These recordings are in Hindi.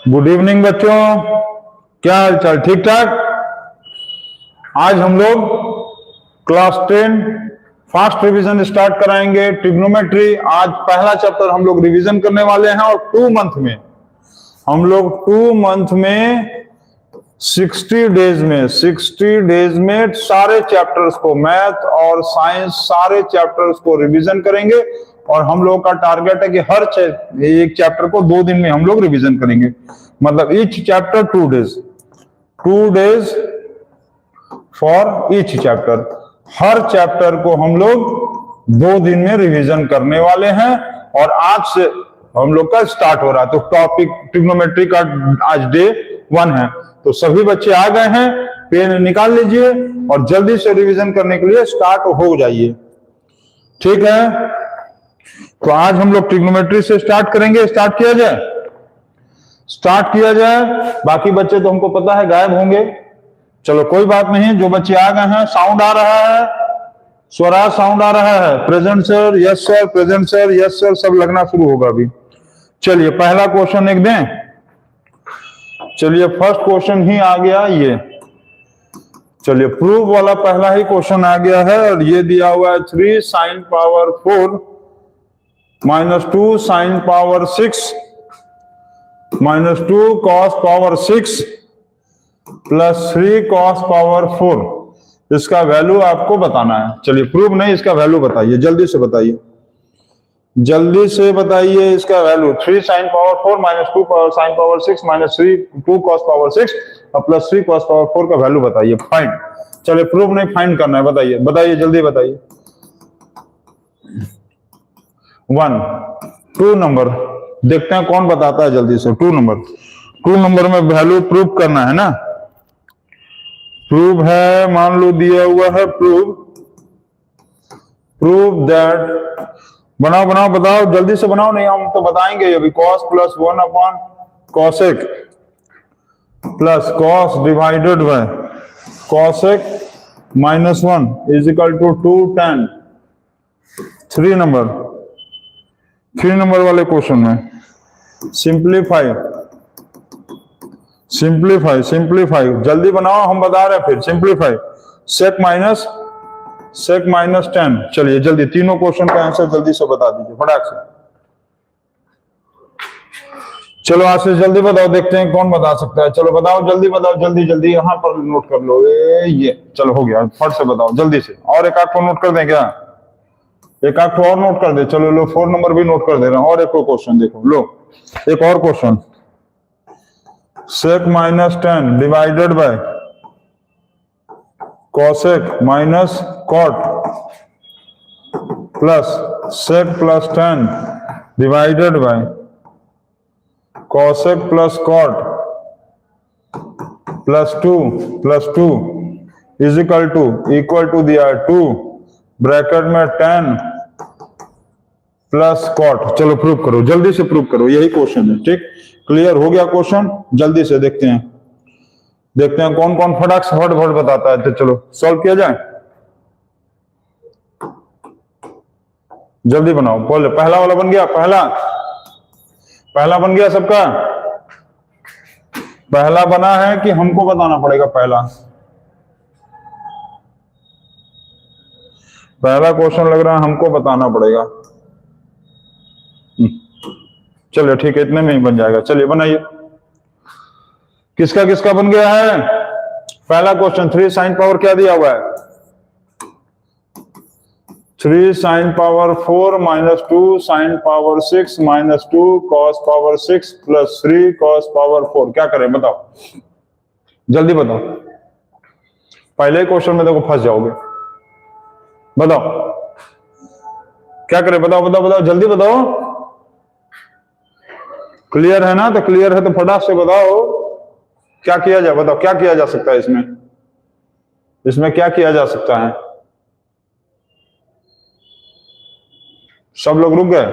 गुड इवनिंग बच्चों, क्या हाल चाल? ठीक ठाक। आज हम लोग क्लास 10 फास्ट रिवीजन स्टार्ट कराएंगे। ट्रिग्नोमेट्री आज पहला चैप्टर हम लोग रिवीजन करने वाले हैं और 2 मंथ में हम लोग 2 मंथ में 60 डेज में सारे चैप्टर्स को, मैथ और साइंस सारे चैप्टर्स को रिवीजन करेंगे। और हम लोग का टारगेट है कि हर एक चैप्टर को 2 दिन में हम लोग रिवीजन करेंगे। मतलब each chapter 2 days for each chapter. Her chapter को हम लोग 2 दिन में रिवीजन करने वाले हैं। और आज से हम लोग का स्टार्ट हो रहा है। तो टॉपिक ट्रिग्नोमेट्री का आज डे 1 है। तो सभी बच्चे आ गए हैं, पेन निकाल लीजिए और जल्दी से रिवीजन करने के लिए स्टार्ट हो जाइए। ठीक है, तो आज हम लोग ट्रिग्नोमेट्री से स्टार्ट करेंगे। स्टार्ट किया जाए। बाकी बच्चे तो हमको पता है गायब होंगे। चलो कोई बात नहीं, जो बच्चे आ गए हैं, साउंड आ रहा है, स्वराज साउंड आ रहा है। Present sir, yes sir, present sir, yes sir, सब लगना शुरू होगा अभी। चलिए पहला क्वेश्चन एक दें। चलिए फर्स्ट क्वेश्चन ही आ गया ये। चलिए प्रूव वाला पहला ही क्वेश्चन आ गया है और ये दिया हुआ है 3 sin power 4 minus 2 sin power 6 minus 2 cos power 6 plus 3 cos power 4। इसका वैल्यू आपको बताना है। चलिए प्रूव नहीं, इसका वैल्यू बताइए, जल्दी से बताइए, जल्दी से बताइए इसका value. 3 sin power 4 minus 2 sin power 6 minus 2 cos power 6 और प्लस 3 cos पावर 4 का वैल्यू बताइए। फाइंड। चलिए प्रूव नहीं, फाइंड करना है। बताइए जल्दी बताइए। 1 2 नंबर देखते हैं कौन बताता है जल्दी से। 2 नंबर में वैल्यू प्रूव करना है ना। प्रूव है, मान लो दिया हुआ है प्रूव दैट। बताओ जल्दी से बनाओ, नहीं हम तो बताएंगे अभी। cos plus 1 upon cosec plus cos divided by cosec minus 1 is equal to 2 tan। 3 नंबर वाले क्वेश्चन में सिंप्लीफाई। जल्दी बनाओ, हम बता रहे हैं फिर। Simplify sec minus 10। चलिए जल्दी तीनों क्वेश्चन का आंसर जल्दी से बता दीजिए फटाक से। चलो आज से जल्दी बताओ, देखते हैं कौन बता सकता है। चलो बताओ, जल्दी बताओ, जल्दी यहाँ पर नोट कर लो। ये चलो हो गया, फट से बताओ जल्दी से। और एक आध को नोट कर दें क्या? एक आध को और नोट कर दे। चलो लो 4 नंबर भी नोट कर दे रहा हूं। और एक क्वेश्चन देखो, लो एक और question. sec minus 10 divided by cosec minus cot plus sec plus 10 divided by cosec plus cot plus 2 is equal to दिया है 2 ब्रैकेट में 10 प्लस cot। चलो प्रूव करो, जल्दी से प्रूव करो, यही क्वेश्चन है। ठीक, क्लियर हो गया क्वेश्चन। जल्दी से देखते हैं कौन कौन फटाक से फट बताता है। तो चलो सॉल्व किया जाए, जल्दी बनाओ। बोले पहला वाला बन गया। पहला बन गया सबका। पहला बना है कि हमको बताना पड़ेगा? पहला क्वेश्चन लग रहा है हमको बताना पड़ेगा। चलिए ठीक है, इतने में ही बन जाएगा। चलिए बनाइए। किसका बन गया है? पहला क्वेश्चन 3 sin पावर क्या दिया हुआ है? 3 sin power 4 minus 2 sin power 6 minus 2 cos power 6 plus 3 cos power 4। क्या करें बताओ, जल्दी बताओ। पहले क्वेश्चन में देखो फंस जाओगे। बताओ क्या करें, बताओ जल्दी बताओ। क्लियर है ना? तो क्लियर है तो फटाक से बताओ क्या किया जाए। बताओ क्या किया जा सकता है इसमें क्या किया जा सकता है? सब लोग रुक गए।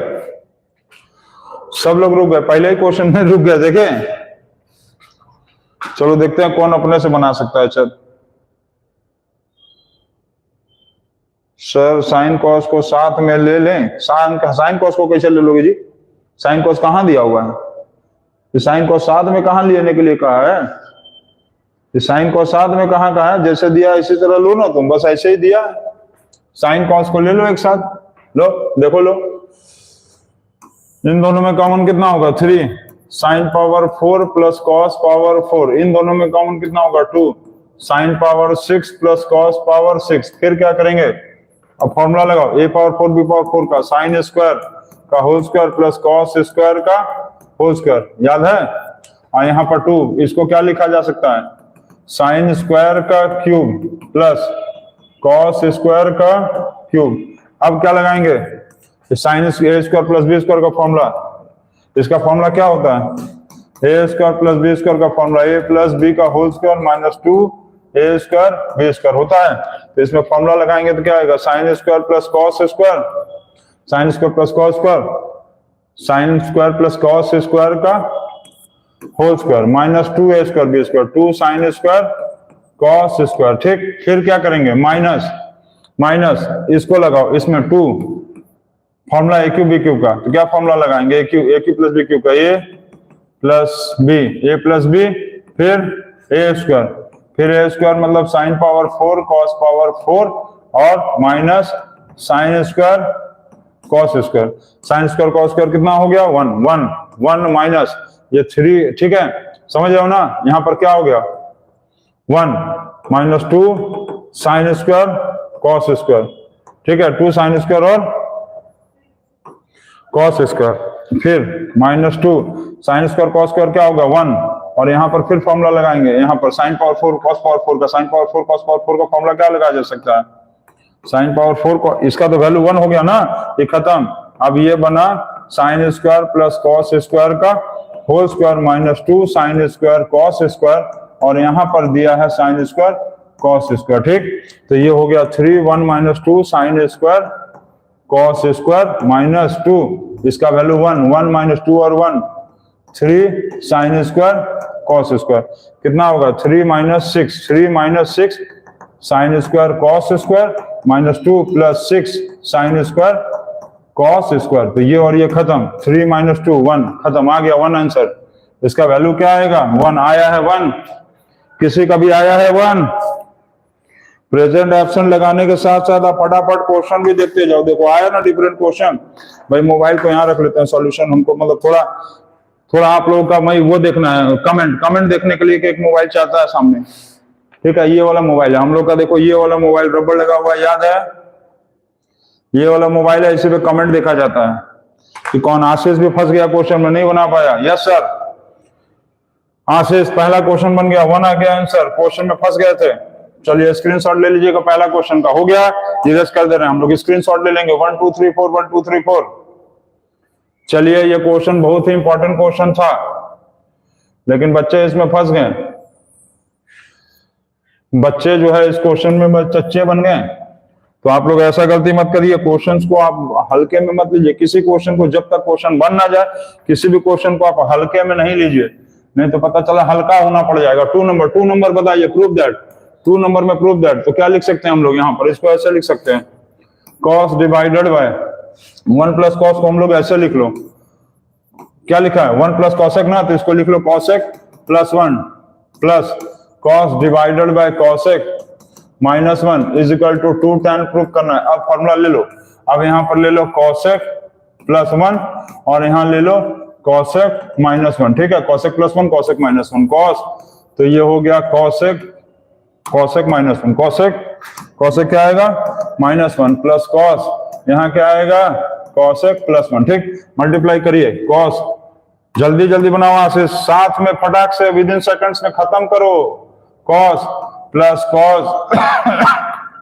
पहले ही क्वेश्चन में रुक गए। देखे, चलो देखते हैं कौन अपने से बना सकता है। चल सर साइन कॉस को साथ में ले लें। साइन कॉस को कैसे ले लोगे जी? साइन कॉस कहां दिया हुआ है? साइन को साथ में कहां लेने के लिए कहा है? साइन को साथ में कहां कहा है? जैसे दिया इसी तरह लो ना तुम, बस ऐसे ही दिया। साइन कॉस को ले लो एक साथ, लो देखो लो, इन दोनों में कॉमन कितना होगा? 3 sine power 4 plus cos power 4। इन दोनों में कॉमन कितना होगा? 2 sine power 6 plus cos power 6। फिर क्या करेंगे? अब फॉर्मूला लगाओ, a पावर 4 b पावर 4 का साइन स्क्वायर का whole square plus cos square का होल स्क्वायर, याद है? और यहाँ पर 2, इसको क्या लिखा जा सकता है? साइन स्क्वायर का क्यूब प्लस कॉस स्क्वायर का क्यूब। अब क्या लगाएंगे? साइन ए स्क्वायर प्लस बी स्क्वायर का फॉर्मूला। इसका फॉर्मूला क्या होता है? ए स्क्वायर प्लस बी स्क्वायर का फॉर्मूला ए प्लस बी का whole square minus 2 A square B square होता है। तो इसमें फॉर्मूला लगाएंगे तो क्या आएगा? Sine square plus cos square, sine square plus cos square, sine square plus cos square का whole square minus 2 A square B square, 2 sine square cos square. ठीक, फिर क्या करेंगे? माइनस माइनस इसको लगाओ, इसमें 2 फॉर्मूला ए क्यूब बी क्यूब का, तो क्या फॉर्मूला लगाएंगे? ए क्यूब प्लस बी क्यूब का, ए प्लस बी, फिर ए स्क्वायर, फिर ए स्क्वायर मतलब साइन पावर 4 कॉस पावर 4 और minus sine square cos square. Sine square cos square कितना हो गया? 1 माइनस ये 3। ठीक है, समझ रहे हो ना? यहां पर क्या हो गया? 1 minus 2 sine square cos square. ठीक है, 2 साइन स्क्वायर और कॉस स्क्वायर, फिर minus 2 sine square cos square क्या होगा? 1। और यहाँ पर फिर फॉर्मूला लगाएंगे, यहाँ पर साइन पावर 4 कॉस पावर 4 का, साइन पावर 4 कॉस पावर 4 का फॉर्मूला क्या लगाया जा सकता है? साइन पावर 4 को, इसका तो वैल्यू 1 हो गया ना, ये खत्म। अब ये बना sine square plus cos square का whole square minus 2 sine square cos square, और यहाँ पर दिया है साइन स्क्वायर कॉस स्क्वायर। ठीक, तो ये हो गया 3 1 minus 2 sine square cos square minus 2, इसका वैल्यू 1 माइनस 2 और 1 3 साइन स्क्वायर कॉस स्क्वायर। कितना होगा? 3 minus 6 sign square cos square minus 2 plus 6 sign square cos square. तो ये और ये खत्म, 3 माइनस 2 1 खत्म, आ गया 1 आंसर। इसका वैल्यू क्या आएगा? 1 आया है। 1 किसी का भी आया है 1? प्रेजेंट एब्सेंट लगाने के साथ साथ आप फटाफट क्वेश्चन भी देखते जाओ। देखो आया ना डिफरेंट क्वेश्चन। भाई मोबाइल को यहाँ रख लेते हैं, सॉल्यूशन हमको मतलब थोड़ा आप लोगों का मैं वो देखना है, कमेंट देखने के लिए कि एक मोबाइल चाहता है सामने। ठीक है, ये वाला मोबाइल है हम लोग का। देखो ये वाला मोबाइल रबर लगा हुआ है, याद है? ये वाला मोबाइल है, इसी पे कमेंट देखा जाता है कि कौन। आशीष भी फंस गया क्वेश्चन में, नहीं बना पाया। यस सर, आशीष पहला क्वेश्चन बन गया, 1 आ गया आंसर। क्वेश्चन में फंस गए थे। चलिए स्क्रीनशॉट ले लीजिएगा, पहला क्वेश्चन का हो गया। इरेज कर दे रहे हैं हम लोग, स्क्रीनशॉट ले लेंगे। 1 2 3 4 1 2 3 4। चलिए ये क्वेश्चन बहुत ही इंपॉर्टेंट क्वेश्चन था, लेकिन बच्चे इसमें फंस गए। बच्चे जो है इस क्वेश्चन में चच्चे बन गए। तो आप लोग ऐसा गलती मत करिए, क्वेश्चंस को आप हल्के में मत लीजिए। किसी क्वेश्चन को जब तक क्वेश्चन बन ना जाए, किसी भी क्वेश्चन को आप हल्के में नहीं लीजिए, नहीं तो पता चला हल्का होना पड़ जाएगा। 2 नंबर बताइए, प्रूव दैट। 2 नंबर में प्रूव दैट, तो क्या लिख सकते हैं हम लोग यहाँ पर? इसको ऐसे लिख सकते हैं, cos divided by 1 plus cos को हम लोग ऐसे लिख लो। क्या लिखा है? 1 प्लस कॉसेक ना, तो इसको लिख लो cosec plus 1 plus cos divided by cosec minus 1 is equal to 2 tan prove करना है। अब फॉर्मूला ले लो, अब यहाँ पर ले लो कॉसेक प्लस 1 और यहाँ ले लो कॉसेक माइनस 1। ठीक है, cosec plus 1 cosec minus 1 cos, तो ये हो गया कॉसेक माइनस 1। कॉसेक क्या आएगा? माइनस 1 प्लस कॉस, यहाँ क्या आएगा? Cosec plus 1। ठीक, मल्टीप्लाई करिए कॉस, जल्दी बनाओ आशीष, साथ में फटाक से विद इन सेकंड्स में खत्म करो। कॉस प्लस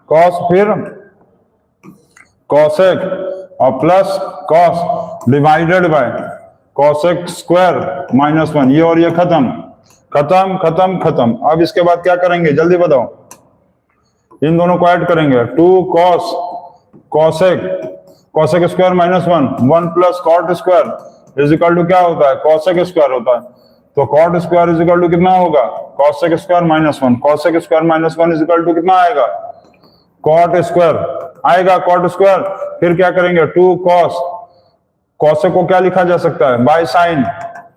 कॉस फिर कॉसेक और plus cos divided by cosec square minus 1। ये और ये खत्म। अब इसके बाद क्या करेंगे? जल्दी बताओ। इन दोनों को ऐड करेंगे, 2 cosec square minus 1 plus cot square is equal to क्या होता है? कॉसेक स्क्वायर होता है। तो cot square is equal to कितना होगा? Cosec square minus 1। Cosec square minus 1 is equal to कितना आएगा? कॉट स्क्वायर आएगा, कॉट स्क्वायर। फिर क्या करेंगे? 2 कॉस, कॉसेक को क्या लिखा जा सकता है? बाय साइन,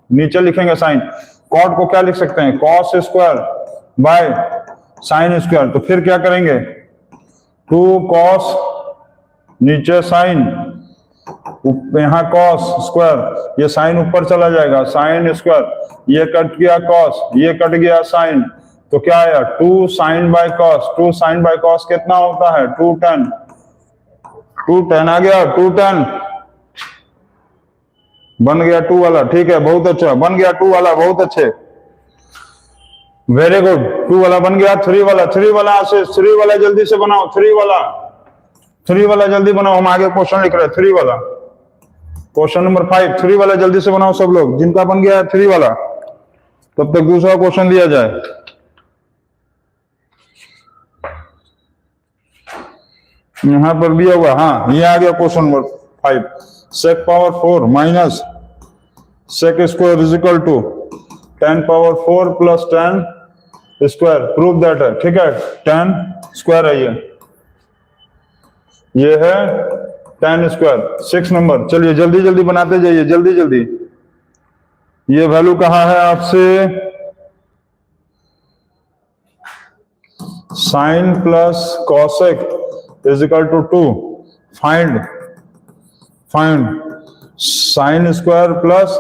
नीचे लिखेंगे साइन। कॉट को क्या लिख सकते हैं, cos square by sine square. तो फिर क्या करेंगे, 2 कॉस, नीचे साइन, यहाँ कॉस स्क्वायर, ये साइन ऊपर चला जाएगा, साइन स्क्वायर, ये कट गया कॉस, ये कट गया साइन, तो क्या आया 2 sine by cos. 2 sine by cos कितना होता है, 2 tan। 2 tan आ गया, 2 tan बन गया 2 वाला। ठीक है, बहुत अच्छा बन गया 2 वाला, बहुत अच्छे, वेरी गुड। 2 वाला बन गया। 3 वाला, 3 वाला आशीष, 3 वाला जल्दी से बनाओ, 3 वाला, 3 वाला जल्दी बनाओ। हम आगे क्वेश्चन लिख रहे हैं 3 वाला, क्वेश्चन नंबर 5। 3 वाला जल्दी से बनाओ सब लोग, जिनका बन गया है 3 वाला, तब तक दूसरा क्वेश्चन दिया जाए। यहां पर दिया हुआ, हाँ ये आ गया question number 5। sec power 4 minus sec square is equal to tan power 4 plus tan square, prove that है। ठीक है, tan स्क्वायर है ये है tan स्क्वायर। 6 नंबर, चलिए जल्दी जल्दी बनाते जाइए, जल्दी जल्दी। ये वैल्यू कहाँ है आपसे, sine plus cosec is equal to 2। Find sine square plus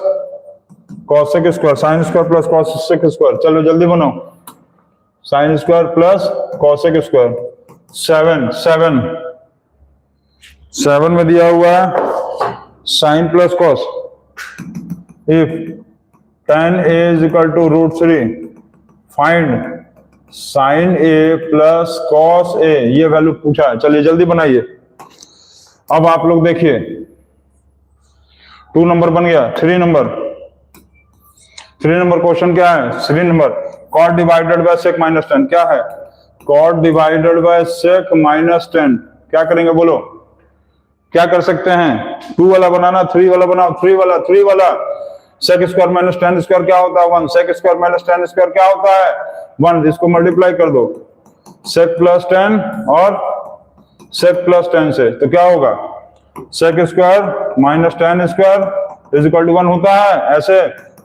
cosec square, sine square plus cosec square. चलो जल्दी बनाओ, sine square plus cosec square. 7 में दिया हुआ है sine plus cos, if tan a is equal to √3, find sine a plus cos a, ये वैल्यू पूछा है। चलिए जल्दी बनाइए। अब आप लोग देखिए, 2 नंबर बन गया। 3 नंबर क्वेश्चन क्या है, 3 number, cot divided by sec minus 10 क्या है, cot divided by sec minus 10। क्या करेंगे बोलो, क्या कर सकते हैं, 2 वाला बनाना, 3 वाला बनाओ। 3 वाला सेक स्क्वायर माइनस 10 स्क्वायर क्या होता है 1, सेक स्क्वायर माइनस 10 स्क्वायर क्या होता है 1, इसको मल्टीप्लाई कर दो सेक प्लस 10 और सेक प्लस 10 से, तो क्या होगा, sec square minus 10 square is equal to 1 होता है ऐसे,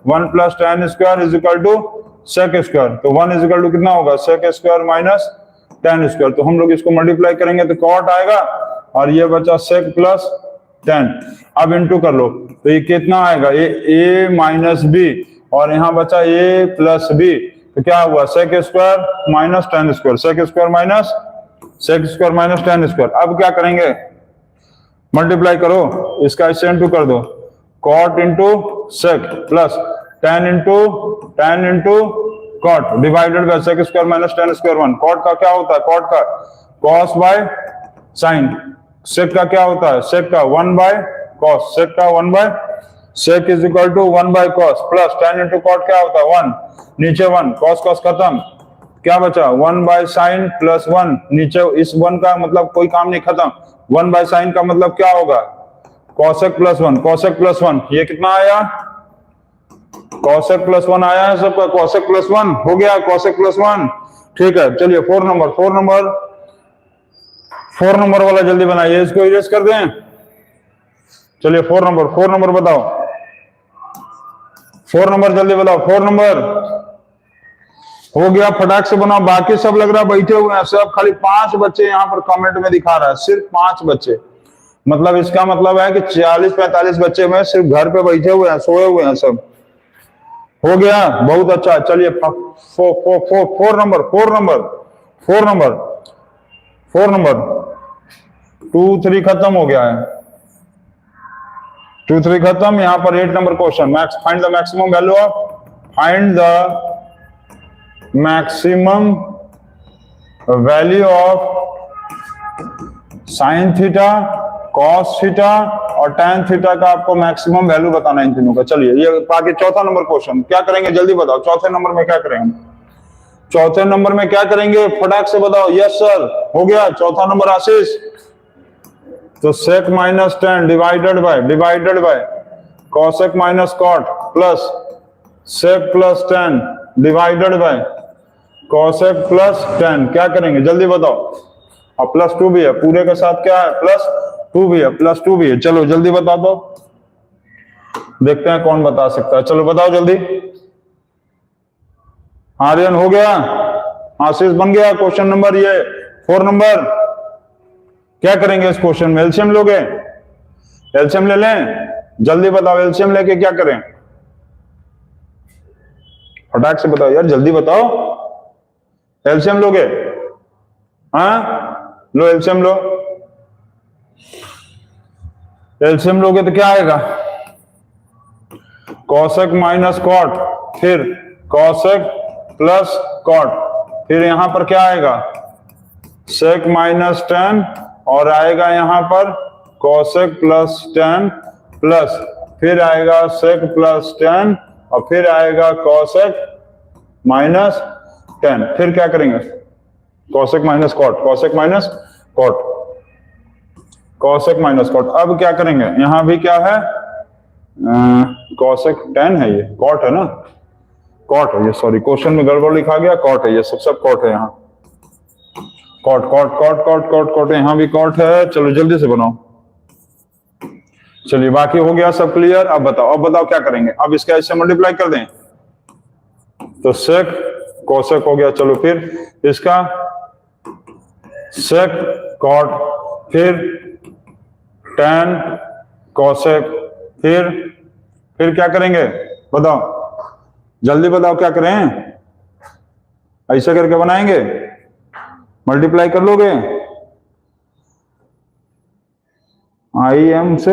1 plus 10 square is equal to sec square, तो 1 इज इक्वल टू कितना होगा, सेक स्क्वायर माइनस 10 स्क्वायर। तो हम लोग इसको मल्टीप्लाई करेंगे तो कॉट आएगा, और ये बचा सेक प्लस 10। अब इंटू कर लो, तो ये कितना आएगा, ए माइनस बी, और यहाँ बचा ए प्लस बी, तो क्या हुआ, sec square minus 10 square, sec square minus 10 square. अब क्या करेंगे, मल्टीप्लाई करो, इसका इससे इंटू कर दो, cot into sec plus 10 into cot divided by sec square minus 10 square 1। Cot का क्या होता है, कॉट का कॉस बाय साइन, सेक का क्या होता है, सेक का 1 बाय कॉस, सेक का 1 by sec is equal to 1 by cos plus 10 into cot क्या होता है 1, नीचे 1, कॉस कॉस खत्म, क्या बचा 1 बाय साइन प्लस 1, नीचे इस 1 का मतलब कोई काम नहीं, खत्म। 1 बाय साइन का मतलब क्या होगा, कॉसेक प्लस 1, कॉसेक प्लस 1, ये कितना आया, कॉसेक प्लस 1 आया है सबका, कॉसेक प्लस 1 हो गया, कॉसेक प्लस 1। ठीक है, चलिए 4 नंबर वाला जल्दी बनाइए, इसको इरेज कर दें। चलिए 4 नंबर बताओ, 4 नंबर जल्दी बताओ, 4 नंबर हो गया, फटाक से बनाओ। बाकी सब लग रहा बैठे हुए हैं सब, खाली 5 बच्चे यहाँ पर कमेंट में दिखा रहा है, सिर्फ 5 बच्चे, मतलब इसका मतलब है कि 40-45 बच्चे में सिर्फ घर पे बैठे हुए हैं, सोए हुए हैं सब। हो गया, बहुत अच्छा। चलिए 4 नंबर 2 3 खत्म हो गया है, 2 3 खत्म। यहाँ पर 8 number question, max find the maximum value of, find the maximum value of sine theta, cos theta और टैन थीटा का आपको मैक्सिमम वैल्यू बताना है इन तीनों का। चलिए ये बाकी 4था नंबर क्वेश्चन, क्या करेंगे जल्दी बताओ, 4थे नंबर में क्या करेंगे, 4थे नंबर में क्या करेंगे, फटाक से बताओ। यस सर, हो गया 4था नंबर आशीष। तो sec minus 10 divided by cosec minus cot plus sec plus 10 divided by cosec plus 10, क्या करेंगे जल्दी बताओ। और प्लस 2 भी है, पूरे के साथ क्या है, प्लस 2 भी है, चलो जल्दी बता दो। देखते हैं कौन बता सकता है। चलो बताओ जल्दी। आर्यन हो गया, आशीष बन गया। क्वेश्चन नंबर ये 4 नंबर। क्या करेंगे इस क्वेश्चन में? एलसीएम लोगे? एलसीएम ले लें? जल्दी बताओ, एलसीएम लेके क्या करें? फटाक से बताओ यार, जल्दी बताओ। एलसीएम लोगे? हाँ लो, एलसीएम लो। एलसीएम लोगे तो क्या आएगा? कॉसेक माइनस कॉट, फिर कॉसेक प्लस कॉट, फिर यहां पर क्या आएगा? सेक माइनस टेन, और आएगा यहां पर कॉसेक प्लस टेन प्लस, फिर आएगा सेक प्लस टेन, और फिर आएगा कॉसेक माइनस टेन। फिर क्या करेंगे? Cosec minus cot, cosec minus cot, cosec minus cot. अब क्या करेंगे? यहां भी क्या है? कॉसेक टेन है, ये कॉट है ना, कॉट है ये, सॉरी क्वेश्चन में गड़बड़ लिखा गया, कॉट है ये, सब कॉट है यहाँ। Cot cot cot cot cot cot, यहां भी कॉट है। चलो जल्दी से बनाओ। चलिए बाकी हो गया सब क्लियर। अब बताओ क्या करेंगे? अब इसका ऐसे मल्टीप्लाई कर दें तो सेक कोसेक हो गया। चलो फिर इसका सेक कॉट, फिर टेन कोसेक, फिर क्या करेंगे? बताओ जल्दी बताओ, क्या करें? ऐसे करके बनाएंगे, मल्टीप्लाई कर लोगे? आई एम से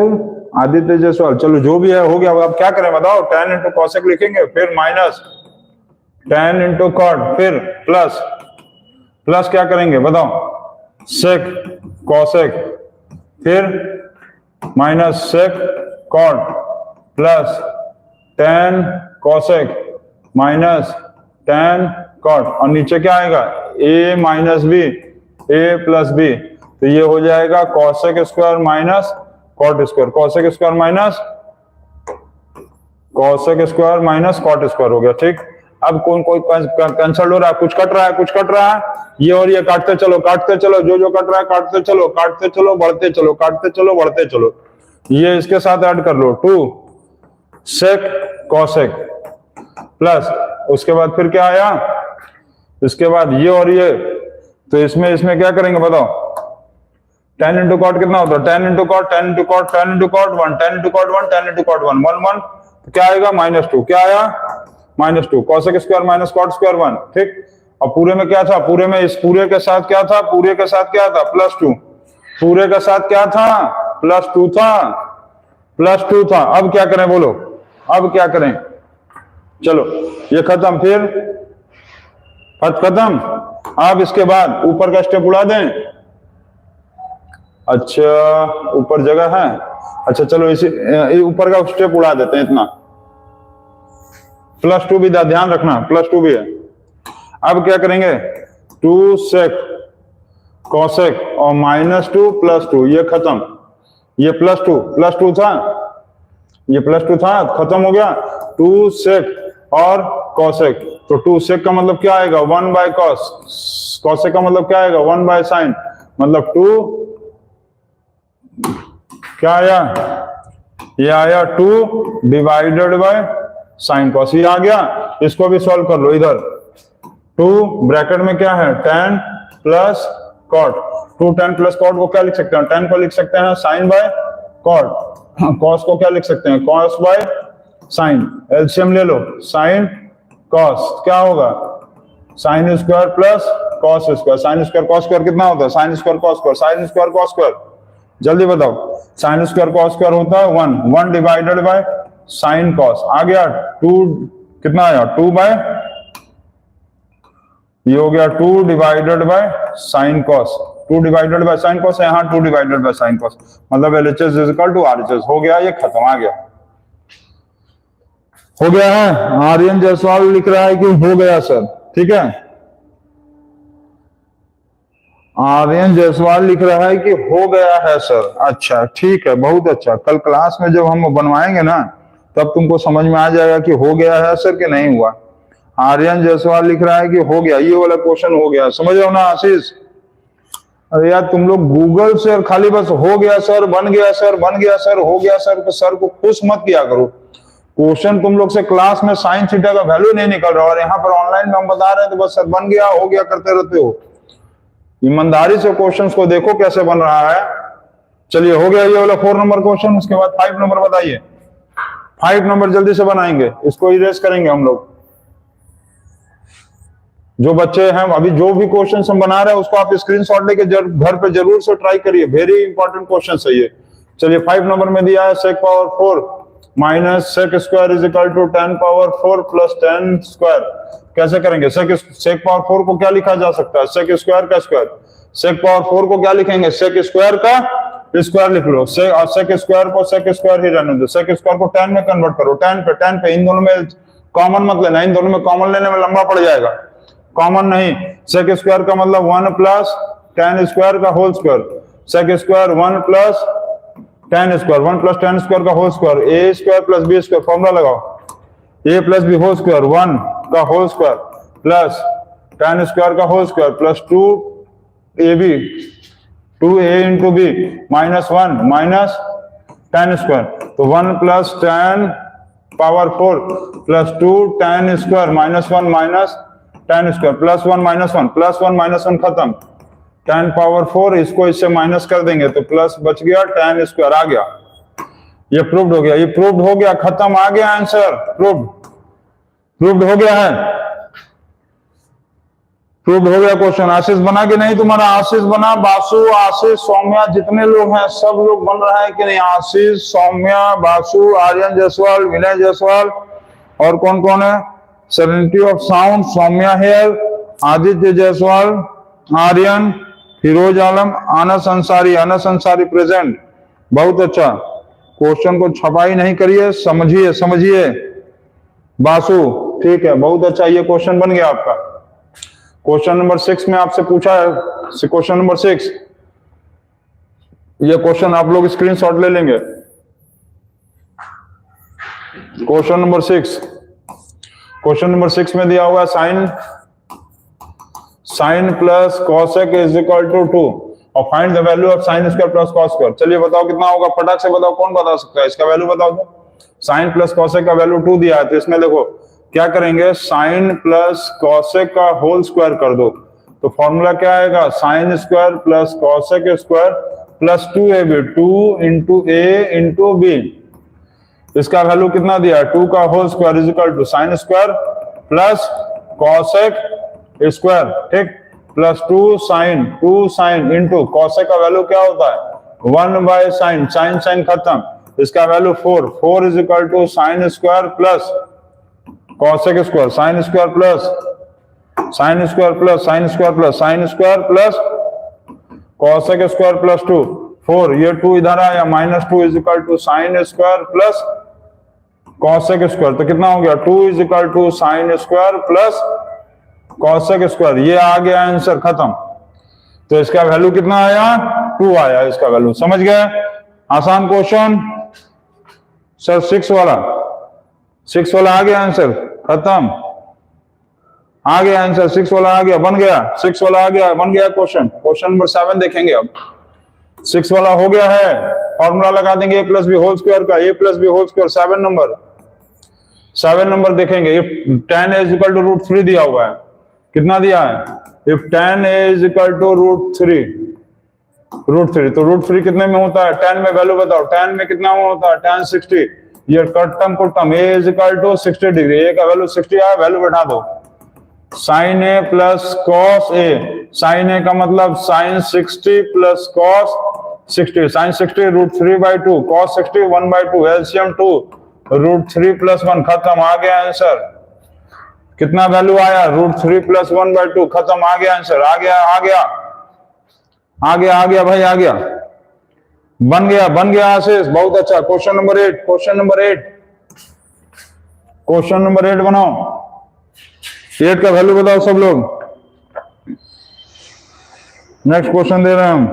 आदित्य जायसवाल। चलो जो भी है हो गया। अब क्या करें बताओ? टेन इंटू कॉसेक लिखेंगे, फिर माइनस टेन इंटू कॉट, फिर प्लस क्या करेंगे बताओ? सेक कॉसेक, फिर minus sec cot, plus tan cosec minus tan cot, और नीचे क्या आएगा? A minus B, A plus B. तो ये हो जाएगा cosec square minus cot square, cosec square minus cosec square minus cot square हो गया। ठीक। अब कोई कैंसल हो रहा है, कुछ कट रहा है, ये और ये काटते चलो, जो कट रहा है काटते चलो, बढ़ते चलो। ये इसके साथ ऐड कर लो, 2 सेक कॉसेक प्लस, उसके बाद फिर क्या आया? इसके बाद ये और ये, तो इसमें क्या करेंगे बताओ? 10 इंटू कॉट कितना होता है? 10 into cot 10 into cot 10 into cot 1, 10 into cot 1, 10 into cot 1, 1 1, तो क्या आएगा? -2। क्या आया? -2। Cosec square minus cot square 1। ठीक। और पूरे में क्या था? पूरे में इस पूरे के साथ क्या था? पूरे के साथ क्या था? +2। पूरे के साथ क्या था? +2 था। अब क्या करें बोलो? अब क्या करें? चलो ये खत्म, फिर खत्म। अब इसके बाद ऊपर का स्टेप उड़ा दें। अच्छा ऊपर जगह है, अच्छा चलो इसी ऊपर का स्टेप उड़ा देते हैं। इतना +2 भी ध्यान रखना, +2 भी है। अब क्या करेंगे? 2 सेक कॉसेक और -2 +2, ये खत्म। ये +2 था, ये +2 था, खत्म हो गया। 2 सेक और कॉसेक, तो 2 सेक का मतलब क्या आएगा? 1 बाय कॉस, कॉसेक का मतलब क्या आएगा? 1 बाय साइन, मतलब 2 क्या आया? ये आया 2 डिवाइडेड बाय साइन कॉस, ये आ गया। इसको भी सॉल्व कर लो इधर। 2 ब्रैकेट में क्या है? 10 प्लस कॉट। 2 10 प्लस कॉट को क्या लिख सकते हैं? 10 को लिख सकते हैं साइन बाय कॉट। कॉस को क्या लिख सकते हैं? Cos by sign. एलसीएम ले लो, साइन कॉस क्या होगा? Sine square plus cos square. Sine square cos square कितना होता है? Sign square cos square, sine square cos square, जल्दी बताओ। साइन स्क्वायर कॉस स्क्वायर होता है 1 डिवाइडेड बाय साइन कॉस। आ गया 2, कितना आया? 2 बाय, ये हो गया 2 divided by sine cos. 2 divided by sine cos है, यहाँ 2 डिवाइडेड बाय साइन कॉस, मतलब LHS is equal to RHS। हो गया, ये खत्म। आ गया, हो गया है। आर्यन जायसवाल लिख रहा है कि हो गया सर। ठीक है, आर्यन जायसवाल लिख रहा है कि हो गया है सर। अच्छा ठीक है, बहुत अच्छा। कल क्लास में जब हम बनवाएंगे ना, तब तुमको समझ में आ जाएगा कि हो गया है सर कि नहीं हुआ। आर्यन जायसवाल लिख रहा है कि हो गया, ये वाला क्वेश्चन हो गया। समझ रहे हो ना आशीष? अरे यार तुम लोग गूगल से खाली बस हो गया सर, बन गया सर, बन गया सर, हो गया सर, तो सर को खुश मत किया करो। क्वेश्चन तुम लोग से क्लास में साइन थीटा का वैल्यू नहीं निकल रहा और यहाँ पर ऑनलाइन में हम बता रहे हैं तो बस सर बन गया हो गया करते रहते हो। ईमानदारी से क्वेश्चंस को देखो कैसे बन रहा है। चलिए हो गया ये वाला 4 नंबर क्वेश्चन। उसके बाद 5 नंबर बताइए। 5 नंबर जल्दी से बनाएंगे, इसको इरेज करेंगे हम लोग। जो बच्चे हैं अभी जो भी क्वेश्चन हम बना रहे हैं उसको आप स्क्रीनशॉट लेके घर पे जरूर से ट्राई करिए, वेरी इंपॉर्टेंट क्वेश्चन है ये। चलिए 5 नंबर में दिया है sec power 4 minus sec square is equal to 10 power 4 plus 10 square. कैसे करेंगे? sec पावर 4 को क्या लिखा जा सकता है? sec स्क्वायर का स्क्वायर। sec पावर 4 को क्या लिखेंगे? sec स्क्वायर का स्क्वायर लिख लो। sec स्क्वायर को sec स्क्वायर ही रहने दो। sec स्क्वायर को 10 में कन्वर्ट करो। 10 पे इन दोनों में कॉमन मत लेना, इन दोनों में कॉमन लेने में लंबा पड़ जाएगा। कॉमन नहीं, sec स्क्वायर का मतलब 1 प्लस 10 स्क्वायर का whole square. sec square 1 plus 10 square, 1 plus 10 square का whole square. A square plus B square formula लगाओ। A plus B whole square 1 का होल स्क्वायर प्लस 10 स्क्वायर का whole square plus 2ab 2a into B minus 1 minus 10 square. तो 1 plus 10 power 4 plus 2 10 square minus 1 minus 10 square plus 1 minus 1 plus 1 minus 1 खत्म। 10 पावर 4 इसको इससे माइनस कर देंगे तो प्लस बच गया 10 स्क्वायर आ गया। ये प्रूव्ड हो गया, ये प्रूव्ड हो गया, खत्म, आ गया आंसर। प्रूव्ड हो गया है, प्रूव्ड हो गया क्वेश्चन। आशीष बना कि नहीं तुम्हारा? आशीष बना, बासु, आशीष, सौम्या, जितने लोग हैं सब लोग बन रहा है कि नहीं? आशीष, सौम्या, बासु, आर्यन जायसवाल, विनय जायसवाल और कौन कौन है? Serenity of sound, Saumya here, Aditya Jaiswal, Aryan, Firoz Alam, Anas Ansari present. बहुत अच्छा, क्वेश्चन को छपाई नहीं करिए, समझिए। बासु ठीक है, बहुत अच्छा, ये क्वेश्चन बन गया आपका। क्वेश्चन नंबर 6 में आपसे पूछा है, क्वेश्चन नंबर 6, ये क्वेश्चन आप लोग स्क्रीनशॉट ले लेंगे। क्वेश्चन नंबर 6 में दिया हुआ sine plus cosec is equal to 2 और find the value of sine square plus cos square. चलिए बताओ कितना होगा, फटाक से बताओ, कौन बता सकता है? इसका वैल्यू बताओ तो। साइन प्लस कॉसेक का वैल्यू 2 दिया है तो इसमें देखो क्या करेंगे, साइन प्लस कॉसेक का होल स्क्वायर कर दो तो फॉर्मूला क्या आएगा? Sine square plus cosec square plus 2ab 2 into A into B. इसका वैल्यू कितना दिया? 2 का whole square is equal to sine square plus cosec square, ठीक, प्लस 2 साइन इंटू कॉसेक का वैल्यू क्या होता है? 1 बाय साइन, साइन खत्म। इसका value 4 is equal to sine square plus cosec square, sine square plus cosec square plus 2 4, ये 2 इधर आया, minus 2 is equal to sine square plus cosec square. तो कितना हो गया? 2 is equal to sine square plus cosec square. ये आ गया आंसर, खत्म। तो इसका वैल्यू कितना आया? 2 आया इसका वैल्यू। समझ गए? आसान क्वेश्चन सर। 6 वाला आ गया आंसर, खत्म, आ गया आंसर। 6 वाला आ गया, बन गया, 6 वाला आ गया, बन गया क्वेश्चन। क्वेश्चन नंबर 7 देखेंगे अब। 6 वाला हो गया है, फॉर्मूला लगा देंगे a plus B whole square का, a plus B whole square. 7 number देखेंगे। If tan a is equal to root 3 दिया हुआ है, कितना दिया है? If tan a is equal to root 3 तो रूट 3 कितने में होता है? tan में वैल्यू बताओ, tan में कितना होता है? tan 60। ये कटम कुटम, a is equal to 60 degree, a का वैल्यू 60 आया, वैल्यू बैठा दो। Sine a plus cos a, sine a का मतलब sine 60 plus cos 60, sine 60 root 3 by 2, cos 60 1 by 2, LCM 2 root 3 plus 1, खत्म, आ गया आंसर। कितना वैल्यू आया? रूट 3 प्लस 1 बाई 2, खत्म, आ गया आंसर। आ गया भाई, आ गया, बन गया आशीष, बहुत अच्छा। क्वेश्चन नंबर 8 बनाओ। 8 का वैल्यू बताओ सब लोग। नेक्स्ट क्वेश्चन दे रहे हैं हम।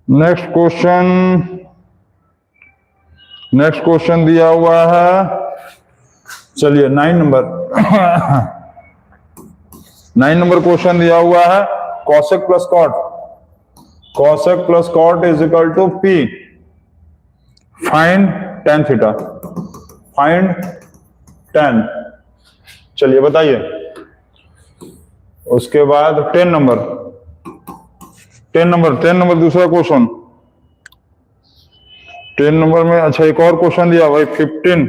नेक्स्ट क्वेश्चन दिया हुआ है, चलिए 9 नंबर क्वेश्चन दिया हुआ है। Cosec plus cot, cosec plus cot is equal to P, find tan theta, find tan। चलिए बताइए। उसके बाद 10 नंबर दूसरा क्वेश्चन 10 नंबर में। अच्छा एक और क्वेश्चन दिया भाई 15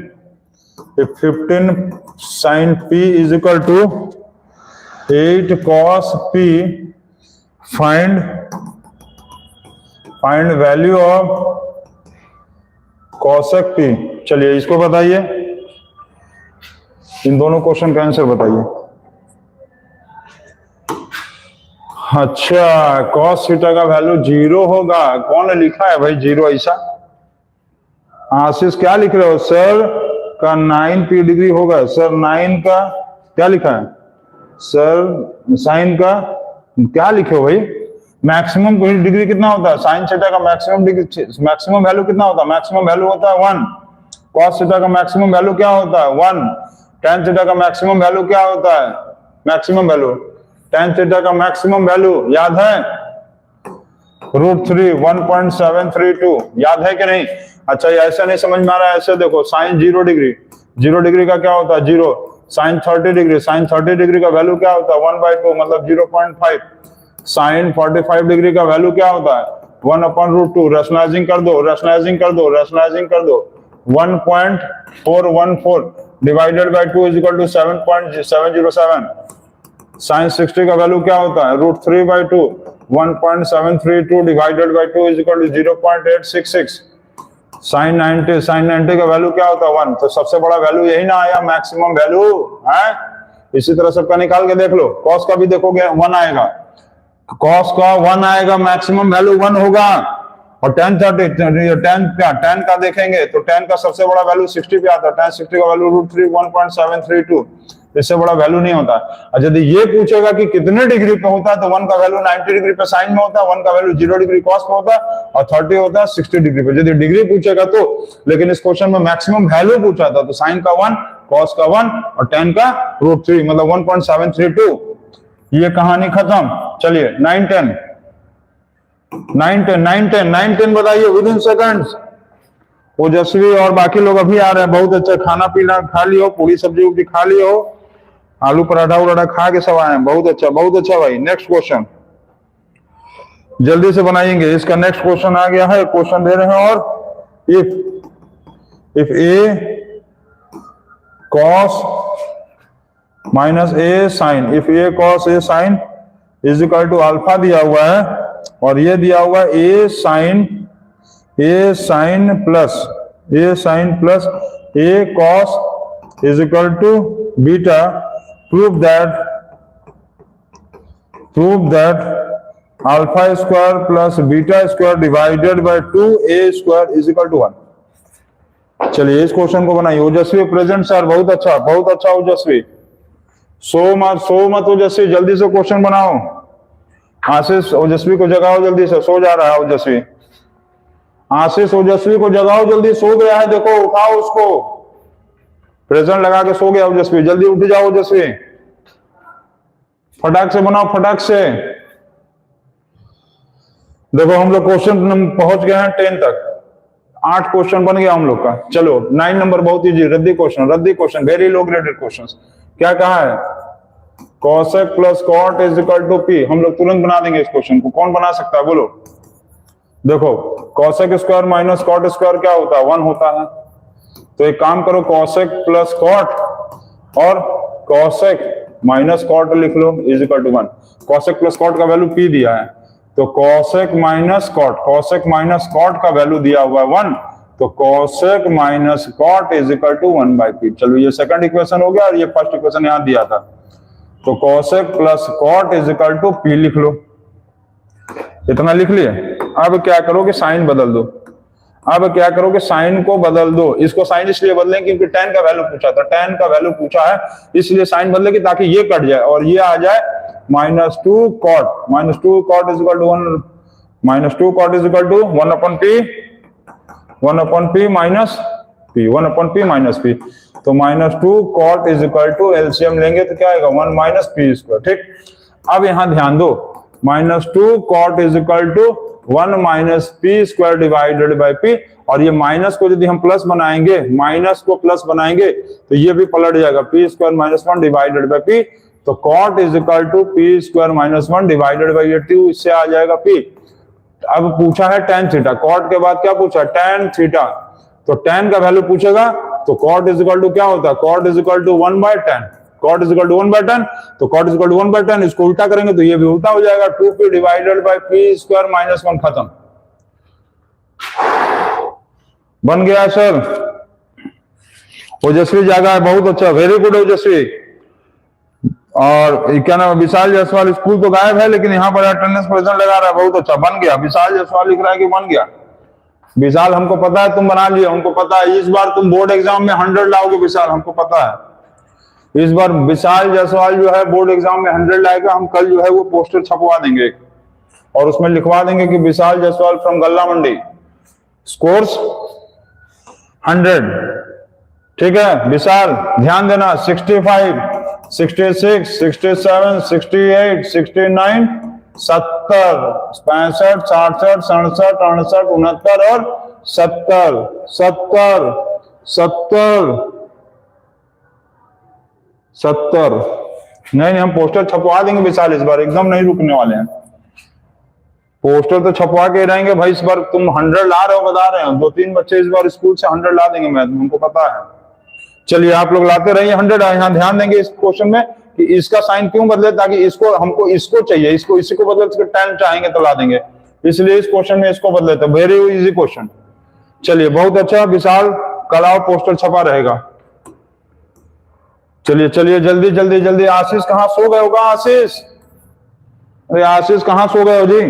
sin P is equal to 8 cos P, find value of cosec P। चलिए इसको बताइए, इन दोनों क्वेश्चन का आंसर बताइए। अच्छा cos थीटा का वैल्यू 0 होगा, कौन ने लिखा है भाई 0 ऐसा? आशीष क्या लिख रहे हो? सर का 9p डिग्री होगा। सर 9 का क्या लिखा है? सर साइन का क्या लिखे हो भाई? मैक्सिमम डिग्री कितना होता है? साइन थीटा का मैक्सिमम डिग्री, मैक्सिमम वैल्यू कितना होता है? मैक्सिमम वैल्यू होता है 1। cos थीटा का मैक्सिमम वैल्यू क्या होता है? 1। tan थीटा का मैक्सिमम वैल्यू क्या होता है? मैक्सिमम वैल्यू tan थीटा का मैक्सिमम वैल्यू याद है? √3 1.732, याद है कि नहीं? अच्छा ये ऐसा नहीं समझ में आ रहा है, ऐसे देखो साइन 0 डिग्री का क्या होता है? 0। साइन 30 डिग्री का वैल्यू क्या होता है? 1/2 मतलब 0.5। साइन 45 डिग्री का वैल्यू क्या होता है? 1/√2। रैशनलाइजिंग कर दो 1.414 divided by 2 is equal to 7.707। Sine 60 का वैल्यू क्या होता है? √3/2 1.732 divided by 2 is equal to 0.866। Sine 90 का वैल्यू क्या होता है? 1। तो सबसे बड़ा वैल्यू यही ना आया, मैक्सिमम वैल्यू है। इसी तरह सबका निकाल के देख लो। कॉस का भी देखोगे 1 आएगा, कॉस का 1 आएगा, मैक्सिमम वैल्यू 1 होगा। और tan का देखेंगे तो tan का सबसे बड़ा वैल्यू 60 पे आता है। tan 60 का वैल्यू √3 1.732, इससे बड़ा वैल्यू नहीं होता। और यदि ये पूछेगा कि कितने डिग्री पे होता है तो 1 का वैल्यू 90 डिग्री पे साइन में होता है, 1 का वैल्यू 0 डिग्री कॉस पे होता है और 30 होता है 60 डिग्री पे। यदि डिग्री पूछेगा तो, लेकिन इस क्वेश्चन में मैक्सिमम वैल्यू पूछा था, तो साइन का 1, कॉस का 1 और tan का √3 मतलब 1.732। ये कहानी खत्म। चलिए 9 10 बताइए विद इन सेकंड्स। ओजस्वी और बाकी लोग अभी आ रहे हैं। बहुत अच्छा खाना पीना खा लियो, पूरी सब्जी खा लियो, आलू पराठा खा के सब आए हैं। बहुत अच्छा भाई। नेक्स्ट क्वेश्चन जल्दी से बनाएंगे। इसका नेक्स्ट क्वेश्चन आ गया है, क्वेश्चन दे रहे हैं। और if a cos minus a sin, if a cos a sin is equal to alpha दिया हुआ है, और ये दिया हुआ है a sin plus a cos is equal to beta. Prove that alpha square plus beta square divided by 2a square is equal to 1। चलिए इस क्वेश्चन को बनाइए। ओजस्वी प्रेजेंट सर, बहुत अच्छा ओजस्वी। सो मत ओजस्वी, जल्दी से क्वेश्चन बनाओ। आशीष ओजस्वी को जगाओ जल्दी से, सो जा रहा है ओजस्वी। आशीष ओजस्वी को जगाओ जल्दी, सो गया है, देखो उठाओ उसको। प्रेजेंट लगा के सो गया ओजस्वी, जल्दी उठ जाओ ओजस्वी, फटाक से बनाओ, फटाक से। देखो हम लोग क्वेश्चन पहुंच गए हैं 10 तक, 8 क्वेश्चन बन गया हम लोग का। चलो 9 नंबर बहुत इजी, रद्दी question, very low graded question. क्या कहा है? cosec plus cot is equal to P। हम लोग तुरंत बना देंगे इस क्वेश्चन को। कौन बना सकता है बोलो? देखो cosec square minus cot square क्या होता है? 1 होता है। तो एक काम करो, cosec प्लस cot और cosec माइनस cot लिख लो is equal to 1। cosec plus cot का वैल्यू P दिया है, तो cosec माइनस cot का वैल्यू दिया हुआ है 1, तो cosec minus cot is equal to 1/P। चलो ये सेकंड इक्वेशन हो गया, और ये फर्स्ट इक्वेशन यहां दिया था। तो cosec plus cot is equal to P लिख लो। इतना लिख लिए। अब क्या करोगे? साइन बदल दो। साइन को बदल दो। इसको साइन इसलिए बदलें क्योंकि tan का वैल्यू पूछा था, tan का वैल्यू पूछा है, इसलिए साइन बदलेगी ताकि ये कट जाए और ये आ जाए -2 cot is equal to 1, -2 cot is equal to 1/p minus p। तो -2 cot is equal to, LCM लेंगे तो क्या आएगा? 1 - p²। ठीक। अब यहां ध्यान दो, -2 cot is equal to 1 minus P square divided by P, और ये माइनस को यदि हम प्लस बनाएंगे, माइनस को प्लस बनाएंगे तो ये भी पलट जाएगा, P square minus 1 divided by P. तो cot is equal to P square minus 1 divided by 82, इससे आ जाएगा पी। अब पूछा है टेन थीटा, कॉट के बाद क्या पूछा, टेन थीटा, तो टेन का वैल्यू पूछेगा तो कॉट इज इक्वल टू क्या होता है, cot is equal to 1/10, cot is equal to 1/10, तो कॉट इज इक्वल टू 1/10, इसको उल्टा करेंगे तो ये भी उल्टा हो जाएगा, 2p divided by P square minus 1, खत्म, बन गया सर। ओजस्वी जागा है, बहुत अच्छा, वेरी गुड ओजस्वी। और क्या नाम है, विशाल जायसवाल, स्कूल तो गायब है लेकिन यहाँ पर अटेंडेंस प्रेजेंट लगा रहा है, बहुत अच्छा, बन गया। विशाल जायसवाल लिख रहा है कि बन गया। विशाल हमको पता है तुम बना लिए, हमको पता है इस बार तुम बोर्ड एग्जाम में 100 लाओगे विशाल, हमको पता है इस बार विशाल जायसवाल जो है बोर्ड एग्जाम में 100 लाएगा। हम कल जो है वो पोस्टर छपवा देंगे और उसमें लिखवा देंगे कि विशाल जायसवाल फ्रॉम गल्ला मंडी, स्कोर्स 100, ठीक है। विशाल ध्यान देना, 65, 66, 67, 68, 69, 70, 65, 66, 67, 68, 69 और 70, 70, 70, 70। नहीं हम पोस्टर छपवा देंगे विशाल, इस बार एकदम नहीं रुकने वाले हैं, पोस्टर तो छपवा के रहेंगे भाई। इस बार तुम 100 ला रहे हो, बता रहे हो, 2-3 बच्चे इस बार स्कूल से 100 ला देंगे, मैं हमको पता है। चलिए आप लोग लाते रहिए 100। यहाँ ध्यान देंगे इस क्वेश्चन में कि इसका साइन क्यों बदले, ताकि इसको हमको इसको चाहिए, इसको इसी को बदले, इसको 10 चाहेंगे तो ला देंगे, इसलिए इस क्वेश्चन में इसको बदले, तो वेरी इजी क्वेश्चन। चलिए बहुत अच्छा विशाल, कल आओ पोस्टर छपा रहेगा। चलिए चलिए जल्दी जल्दी जल्दी। आशीष कहाँ सो गए होगा, आशीष, अरे आशीष कहाँ सो गए हो जी,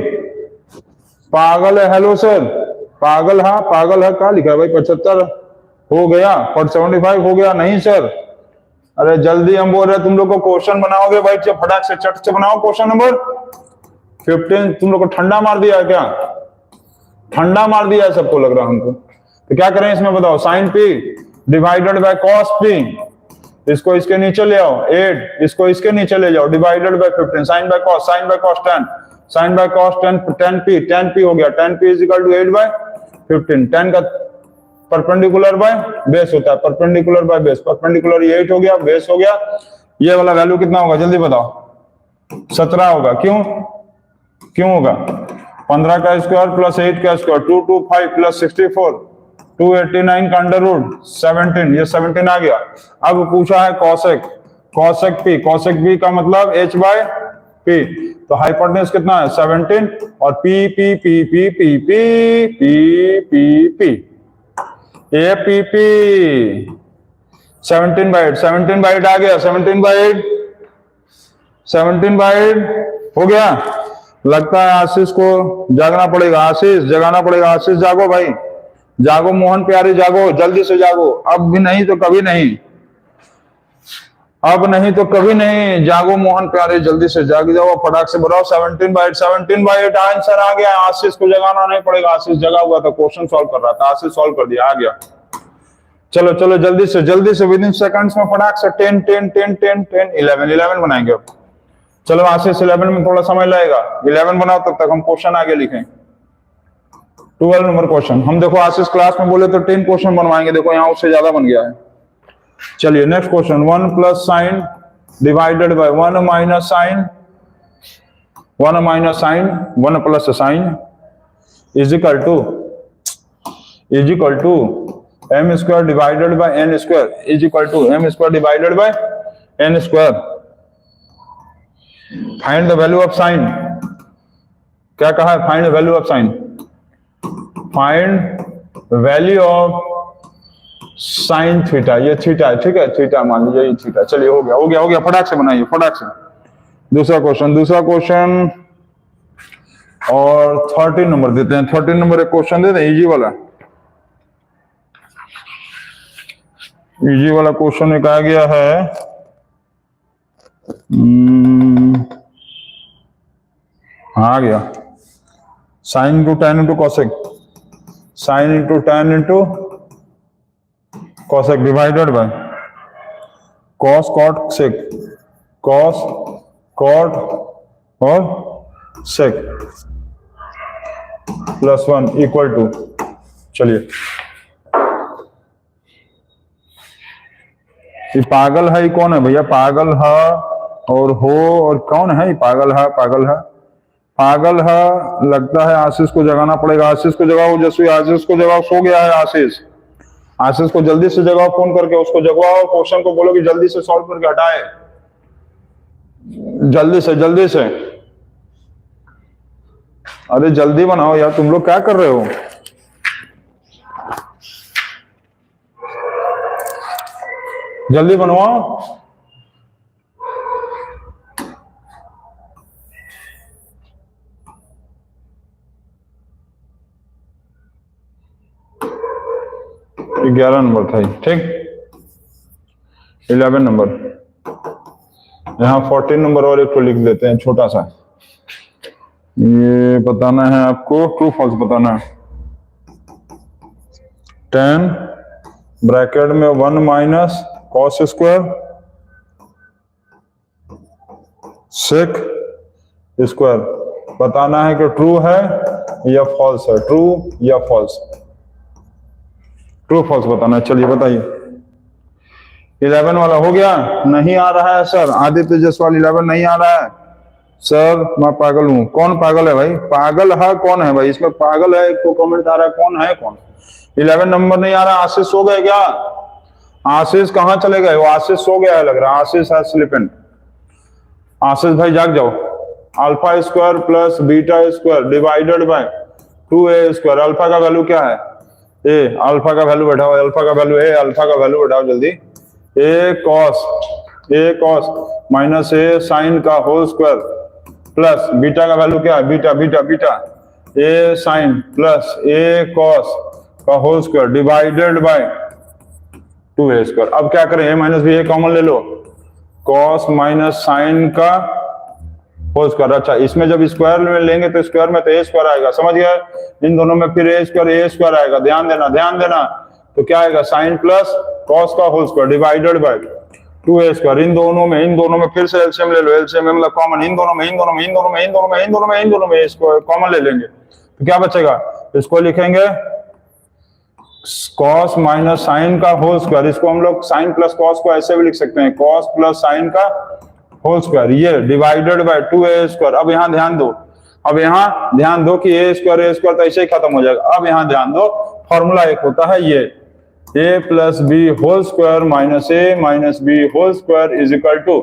पागल है। हेलो सर, पागल, हाँ पागल है, कहा लिखा है भाई 75 हो गया, 75 हो गया, नहीं सर, अरे जल्दी हम बोल रहे तुम लोग को क्वेश्चन बनाओगे भाई, फटाक से चट से बनाओ। क्वेश्चन नंबर 15 तुम लोग को ठंडा मार दिया है क्या, ठंडा मार दिया है सबको लग रहा है हमको, तो क्या करें इसमें बताओ, sine P divided by cos P, इसको इसके नीचे ले आओ 8, इसको इसके नीचे ले जाओ, divided by 15, sine by cos 10, sine by cos 10 P हो गया, 10 पी इज इक्वल टू 8/15, 10 का परपेंडिकुलर बाय बेस होता है, परपेंडिकुलर बाय बेस, परपेंडिकुलर 8 हो गया, बेस हो गया, ये वाला वैल्यू कितना होगा जल्दी बताओ, 17 होगा। क्यों होगा, 15 का स्क्वायर प्लस 8 का स्क्वायर, 225 प्लस 64, 289 का अंडर रूट 17, ये 17 आ गया। अब पूछा है कॉसेक, कॉसेक पी का मतलब h/p, तो हाइपोटेन्यूज कितना है 17, और P P P P P P P P P A P P 17/8 आ गया, 17/8 हो गया। लगता है आशीष को जागना पड़ेगा, आशीष जगाना पड़ेगा, आशीष जागो भाई, जागो मोहन प्यारे, जागो जल्दी से जागो, अब भी नहीं तो कभी नहीं, अब नहीं तो कभी नहीं, जागो मोहन प्यारे, जल्दी से जाग जाओ, फटाक से बढ़ाओ। 17/8 आंसर आ गया, आशीष को जगाना नहीं पड़ेगा, आशीष जगा हुआ था, क्वेश्चन सॉल्व कर रहा था, आशीष सॉल्व कर दिया, आ गया। चलो चलो जल्दी से विद इन सेकंड्स में फटाक से 10 10 10 10 10 11 बनाएंगे। चलो आशीष 11 में थोड़ा समय लगेगा, 11 बनाओ, तब तक हम क्वेश्चन आगे लिखें। 12 नंबर क्वेश्चन, हम देखो आशीष क्लास में बोले तो 10 क्वेश्चन बनवाएंगे, देखो यहाँ उससे ज्यादा बन गया है। चलिए next question, 1 plus sine divided by 1 minus sine, 1 plus sine is equal to m square divided by n square, is equal to m square divided by n square. Find the value of sine, क्या कहा है, find the value of sine, find value of sine theta, ये थीटा है, ठीक है, थीटा मान लीजिए ये थीटा। चलिए हो गया, फटाक से बनाइए, फटाक से। दूसरा क्वेश्चन और 13 नंबर देते हैं, 13 नंबर एक क्वेश्चन देते हैं, इजी वाला क्वेश्चन एक आ गया है, आ गया, sine into tan into cosec, sine into tan into cosec divided by cos cot sec, cos cot और सेक। प्लस 1 इक्वल टू, चलिए ये पागल है, ये कौन है भैया? पागल है और हो और कौन है? ये पागल है, पागल है, पागल है। लगता है आशीष को जगाना पड़ेगा। आशीष को जगाओ जसवी, आशीष को जगाओ, सो गया है आशीष। आशीष को जल्दी से जगाओ, फोन करके उसको जगवाओ, क्वेश्चन को बोलो कि जल्दी से सॉल्व करके हटाए, जल्दी से जल्दी से। अरे जल्दी बनाओ यार, तुम लोग क्या कर रहे हो? जल्दी बनवाओ। ये 11 नंबर था, ठीक। 11 नंबर, यहाँ 14 नंबर और एक को लिख देते हैं छोटा सा। ये बताना है आपको, ट्रू फॉल्स बताना है। 10 ब्रैकेट में 1 minus cos square sec square, बताना है कि ट्रू है या फॉल्स है, ट्रू या फॉल्स, ट्रू फॉल्स बताना है। चलिए बताइए। 11 वाला हो गया? नहीं आ रहा है सर, आदित्य जायसवाल 11 नहीं आ रहा है सर, मैं पागल हूं। कौन पागल है भाई? पागल है कौन है भाई? इसमें पागल है, एक को कमेंट आ रहा है, कौन है कौन? 11 नंबर नहीं आ रहा। आशीष सो गए क्या? आशीष कहाँ चले गए? वो आशीष सो गया है लग रहा है। आशीष है स्लीपिंग। आशीष भाई जाग जाओ। Alpha square plus beta square divided by 2a square. Alpha का वैल्यू क्या है? ए। अल्फा का वैल्यू बैठाओ, अल्फा का वैल्यू ए, अल्फा का वैल्यू बैठाओ जल्दी। A cos minus A sine का होल स्क्वायर प्लस बीटा का वैल्यू क्या है? Beta beta beta A sine plus A cos का whole square divided by 2a square. अब क्या करें? A minus B, A common ले लो, कॉस माइनस साइन का होल स्क्वायर। अच्छा, इसमें जब स्क्वायर में लेंगे तो स्क्वायर में तो ए स्क्वायर आएगा, समझ गया? इन दोनों में फिर ए स्क्वायर आएगा। ध्यान देना, ध्यान देना। तो क्या आएगा? साइन प्लस कॉस का whole square divided by 2a square. इन दोनों में फिर से एलसीएम ले लो, एलसीएम मतलब कॉमन, इन दोनों में इसको कॉमन ले लेंगे तो क्या बचेगा? इसको लिखेंगे कॉस माइनस साइन का होल स्क्वायर। इसको हम लोग साइन प्लस कॉस को ऐसे भी लिख सकते हैं, कॉस प्लस साइन का होल स्क्वायर, ये डिवाइडेड बाय 2a स्क्वायर। अब यहाँ ध्यान दो, अब यहाँ ध्यान दो कि ए स्क्वायर तो ऐसे ही खत्म हो जाएगा। अब यहाँ ध्यान दो, फॉर्मूला एक होता है ये, a plus B whole square minus B whole square is equal to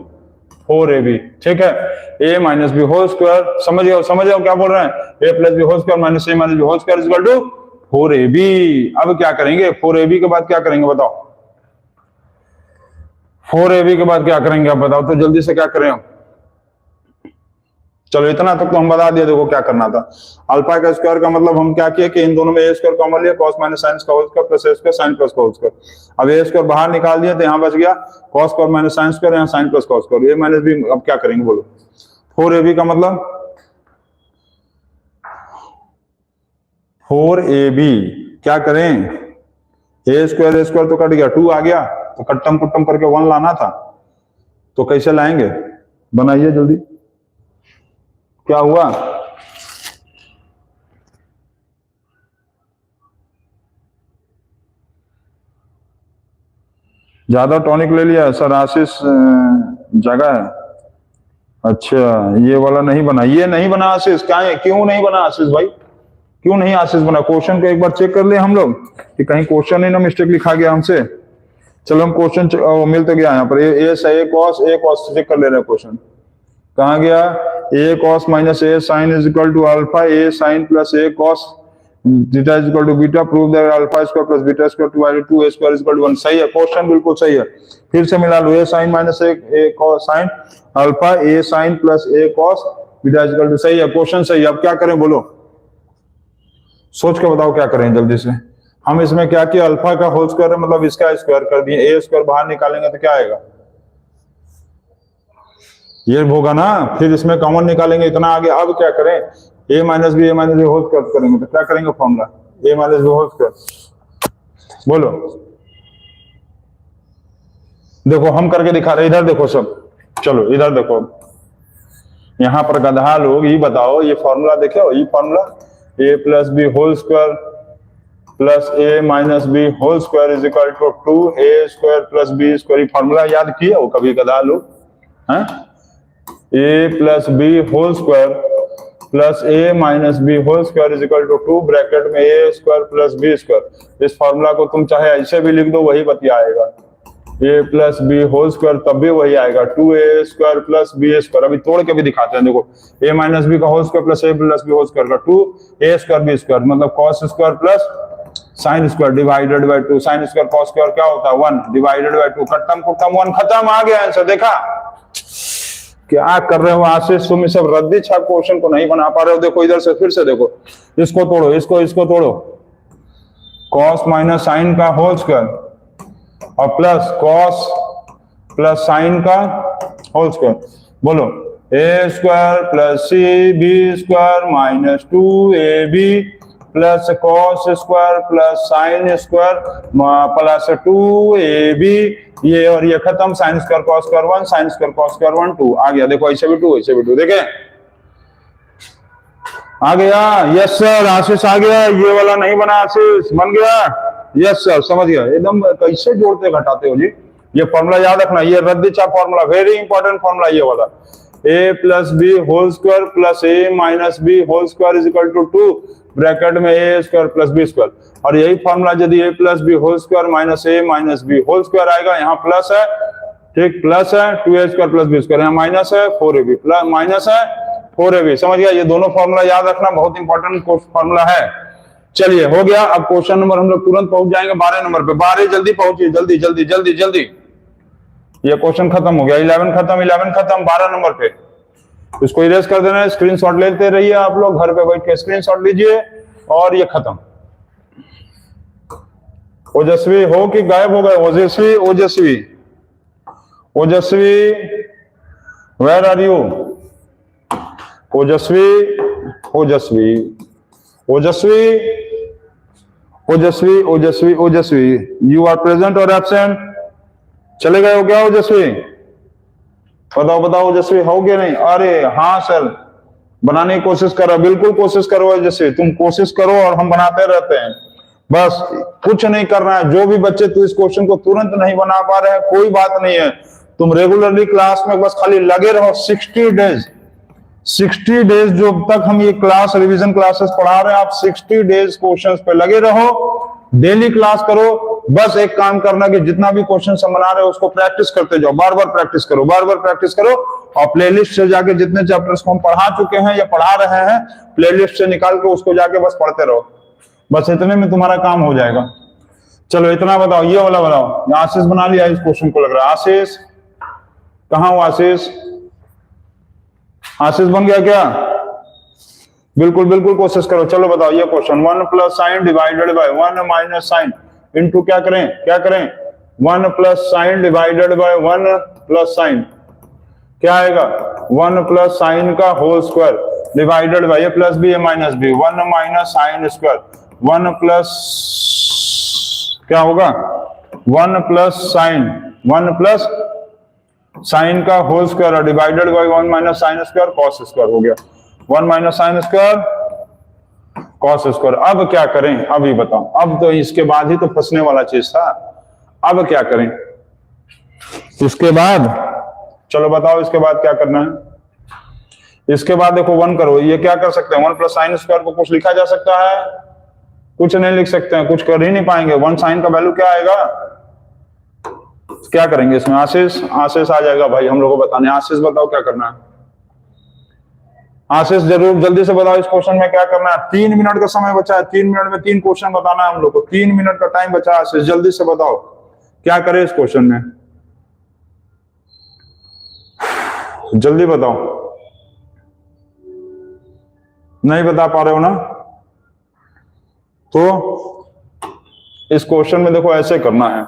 4ab। ठीक है, a minus B whole square, समझ गए क्या बोल रहे हैं? a plus B whole square minus a minus B whole square is equal to 4ab। अब क्या करेंगे? 4ab के बाद क्या करेंगे बताओ? 4ab के बाद क्या करेंगे आप बताओ तो जल्दी से, क्या करें? चलो इतना तक तो हम बता दिए। देखो क्या करना था, अल्फा का स्क्वायर का मतलब हम क्या किए कि इन दोनों में ए स्क्वायर कॉमन लिया, cos माइनस साइन का whole square plus A square sine plus cos square. अब ए स्क्वायर बाहर निकाल दिया तो यहाँ बच गया cos square minus sine square, यहाँ साइन प्लस cos स्क्वायर, ए माइनस बी। अब क्या करेंगे बोलो? 4ab का मतलब 4ab क्या करें? ए स्क्वायर तो कट गया, 2 आ गया तो कट्टम कुट्टम करके 1 लाना था, तो कैसे लाएंगे? बनाइए जल्दी। क्या हुआ? ज्यादा टॉनिक ले लिया सर? आशीष जगह है? अच्छा, ये वाला नहीं बना, ये नहीं बना आशीष? क्या है, क्यों नहीं बना आशीष भाई? क्यों नहीं आशीष बना? क्वेश्चन को एक बार चेक कर ले हम लोग कि कहीं क्वेश्चन ही ना मिस्टेक लिखा गया हमसे। चलो हम क्वेश्चन मिल तो गया यहाँ पर, ए कॉस चेक कर ले रहे हैं। क्वेश्चन कहाँ गया? A cos minus A sine is equal to alpha A sine plus A cos beta is equal to beta, prove that alpha square plus beta square divided 2a square is equal to 1। सही है, क्वेश्चन बिल्कुल सही है। फिर से मिला लो, A sine minus A cos sine alpha A sine plus A cos beta is equal to, सही है, क्वेश्चन सही है। अब क्या करें बोलो? सोच के बताओ क्या करें जल्दी से। हम इसमें क्या किया? अल्फा का होल स्क्वायर मतलब इसका स्क्वायर कर दिए, ए स्क्वायर बाहर निकालेंगे तो क्या आएगा? ये होगा ना, फिर इसमें कॉमन निकालेंगे, इतना आगे। अब क्या करें? A minus B whole square करेंगे तो क्या करेंगे? फॉर्मूला ए माइनस बी होल स्क्वायर। बोलो, देखो हम करके दिखा रहे, इधर देखो सब, चलो इधर देखो। यहाँ पर गधा लोग, ये बताओ, ये फॉर्मूला देखो, ये formula A plus B whole square plus A minus B whole square is equal to 2a square plus B square. Formula याद किया हो कभी कदा लोग हैं? A plus B whole square plus A minus B whole square is equal to 2 bracket में A square plus B square. इस फॉर्मूला को तुम चाहे ऐसे भी लिख दो, वही बतिया आएगा। ए प्लस बी होल स्क्वायर तब भी वही आएगा, 2a square plus B square. अभी तोड़ के भी दिखाते हैं, देखो ए माइनस बी का होल स्क्वायर प्लस ए प्लस बी होल स्क्वायर का 2a स्क्वायर बी स्क्वायर मतलब cos square plus sine square divided by 2। Sine square cos square क्या होता है 1 डिवाइडेड बाय 2। खत्म खत्म 1 खत्म, आ गया आंसर। देखा क्या कर रहे हो आशीष, तुम सब रद्दी छाप क्वेश्चन को नहीं बना पा रहे हो। देखो इधर से फिर से देखो, इसको तोड़ो, इसको तोड़ो, कॉस माइनस साइन का होल स्क्वायर और प्लस कॉस प्लस साइन का होल स्क्वायर। बोलो A square plus C B square minus 2ab plus cos square plus sine square plus 2ab, ये और ये खत्म। Sine square cos square 1 sine square cos square 1 2 आ गया। देखो ऐसे भी 2 ऐसे भी 2, देखे आ गया। यस सर आशीष आ गया, ये वाला नहीं बना आशीष, बन गया। यस सर समझ गया एकदम। कैसे जोड़ते घटाते हो जी, ये फॉर्मूला याद रखना, ये रद्दी छाप फॉर्मूला, वेरी इंपॉर्टेंट फॉर्मूला ये वाला। A plus B whole square plus A minus B whole square is equal to 2 bracket में A square plus B square. और यही फॉर्मूला यदि A plus B whole square minus A minus B whole square आएगा, यहाँ प्लस है, ठीक, प्लस है 2a square plus B square, यहाँ माइनस है 4ab प्लस माइनस है 4ab। समझ गया, ये दोनों फॉर्मूला याद रखना, बहुत इंपॉर्टेंट फॉर्मूला है। चलिए हो गया। अब क्वेश्चन नंबर हम लोग तुरंत पहुंच जाएंगे 12 नंबर पे। 12 जल्दी पहुंचिए, जल्दी जल्दी जल्दी जल्दी। ये क्वेश्चन खत्म हो गया, 11 खत्म 12 नंबर पे। इसको इरेज कर देना है, स्क्रीनशॉट लेते रहिए आप लोग, घर पे बैठ के स्क्रीनशॉट लीजिए और ये खत्म। ओजस्वी हो कि गायब हो गए? ओजस्वी ओजस्वी ओजस्वी वेयर आर यू? ओजस्वी ओजस्वी ओजस्वी ओजस्वी ओजस्वी ओजस्वी यू आर प्रेजेंट और एब्सेंट? चले गए हो क्या ओजस्वी? बताओ बताओ ओजस्वी हो गया नहीं? अरे हाँ सर, बनाने की कोशिश करो, बिल्कुल कोशिश करो ओजस्वी, तुम कोशिश करो और हम बनाते रहते हैं। बस कुछ नहीं करना है। जो भी बच्चे तो इस क्वेश्चन को तुरंत नहीं बना पा रहे हैं, कोई बात नहीं है, तुम रेगुलरली क्लास में बस खाली लगे रहो। 60 डेज जो तक हम ये क्लास रिवीजन क्लासेस पढ़ा रहे हैं, आप 60 डेज क्वेश्चंस पे लगे रहो, डेली क्लास करो। बस एक काम करना कि जितना भी क्वेश्चन हम बना रहे हो उसको प्रैक्टिस करते जाओ, बार बार प्रैक्टिस करो, बार बार प्रैक्टिस करो। और प्लेलिस्ट से जाके जितने चैप्टर्स को हम पढ़ा चुके हैं या पढ़ा रहे हैं, प्लेलिस्ट से निकाल के उसको जाके बस पढ़ते रहो। बस इतने में तुम्हारा काम हो जाएगा। चलो इतना बताओ, ये वाला बताओ। आशीष बना लिया इस क्वेश्चन को, लग रहा है। आशीष कहाँ हो? आशीष आशीष बन गया क्या? बिल्कुल बिल्कुल कोशिश करो। चलो बताओ ये question, 1 plus sine divided by 1 minus sine into क्या करें 1 plus sine divided by 1 plus sine क्या आएगा? 1 प्लस साइन का होल स्क्वायर डिवाइडेड बाय, ये प्लस बी ये minus B, 1 minus sine square, 1 plus क्या होगा? 1 प्लस साइन का whole square divided by 1 minus sine square cos square हो गया। 1 minus sine square cos square. अब क्या करें? अभी बताओ। अब तो इसके बाद ही तो फंसने वाला चीज था। अब क्या करें इसके बाद? चलो बताओ इसके बाद क्या करना है। इसके बाद देखो 1 करो, ये क्या कर सकते हैं? 1 प्लस साइन स्क्वायर को कुछ लिखा जा सकता है? कुछ नहीं लिख सकते हैं, कुछ कर ही नहीं पाएंगे। 1 साइन का वैल्यू क्या आएगा? क्या करेंगे इसमें? आशीष आ जाएगा भाई हम लोग को बताने। आशीष बताओ क्या करना है? आशीष जरूर जल्दी से बताओ इस क्वेश्चन में क्या करना है। 3 मिनट का समय बचा है, 3 मिनट में 3 क्वेश्चन बताना है हम लोग को। 3 मिनट का टाइम बचा है। आशीष जल्दी से बताओ क्या करें इस क्वेश्चन में, जल्दी बताओ। नहीं बता पा रहे हो ना? तो इस क्वेश्चन में देखो ऐसे करना है,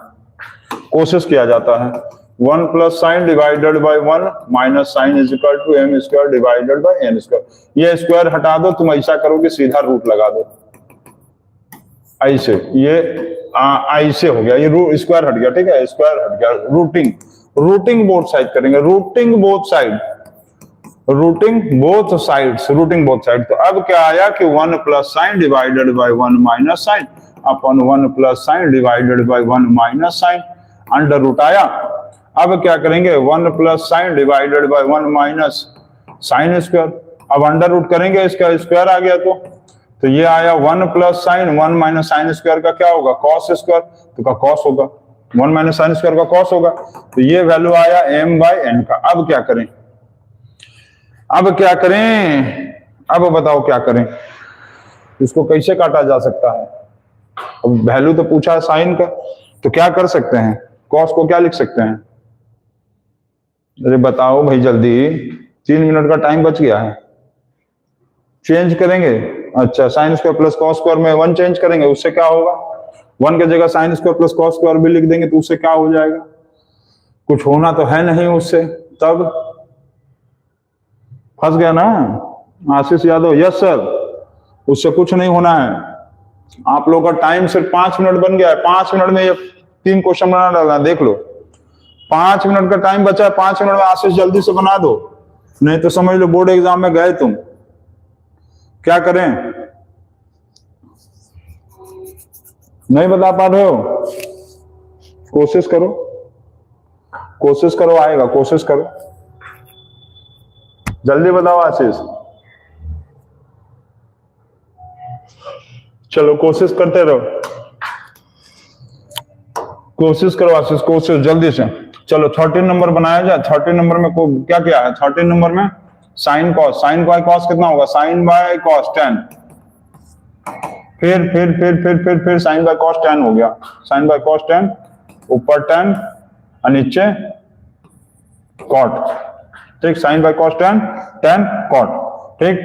कोशिश किया जाता है। 1 plus sine divided by 1 minus sine is equal to m square divided by n square. ये स्क्वायर हटा दो, तुम ऐसा करोगे सीधा रूट लगा दो, ऐसे। ये ऐसे हो गया, ये स्क्वायर हट गया, ठीक है, स्क्वायर हट गया। रूटिंग बोथ साइड करेंगे, rooting both side. Rooting both sides, rooting both side. तो अब क्या आया कि 1 plus sine divided by 1 minus sine अपन 1 plus sine divided by 1 minus sine, under root आया। अब क्या करेंगे 1 plus sine divided by 1 minus sine square, अब अंडर रूट करेंगे, इसका स्क्वायर आ गया तो ये आया 1 plus sine 1 minus sine square का क्या होगा कॉस स्क्वायर, तो का कॉस होगा 1 माइनस साइन स्क्वायर का कॉस होगा। तो ये वैल्यू आया m बाय n का। अब क्या करें, अब क्या करें, अब बताओ क्या करें, इसको कैसे काटा जा सकता है। अब वैल्यू तो पूछा है साइन का, तो क्या कर सकते हैं, कॉस को क्या लिख सकते हैं। अरे बताओ भाई जल्दी, 3 मिनट का टाइम बच गया है। चेंज करेंगे, अच्छा sign square plus cos square में 1 चेंज करेंगे, उससे क्या होगा 1 की जगह sign square plus cos square भी लिख देंगे तो उससे क्या हो जाएगा, कुछ होना तो है नहीं उससे, तब फंस गया ना आशीष यादव। यस सर, उससे कुछ नहीं होना है। आप लोग का टाइम सिर्फ 5 मिनट बन गया है, 5 मिनट में ये 3 क्वेश्चन बना डालना, देख लो 5 मिनट का टाइम बचा है, 5 मिनट में आशीष जल्दी से बना दो, नहीं तो समझ लो बोर्ड एग्जाम में गए तुम। क्या करें, नहीं बता पा रहे हो, कोशिश करो, कोशिश करो, आएगा, कोशिश करो, जल्दी बताओ आशीष। चलो कोशिश करते रहो, कोशिश करो आशीष, कोशिश जल्दी से। चलो 13 नंबर बनाया जाए। 13 नंबर में क्या क्या है, 13 नंबर में sine cos, sine by cos कितना होगा, साइन बाय कॉस 10, फिर साइन बाय कॉस 10 हो गया, साइन बाय कॉस 10, ऊपर 10 और नीचे कॉट, ठीक, साइन बाय कॉस 10 कॉट, ठीक।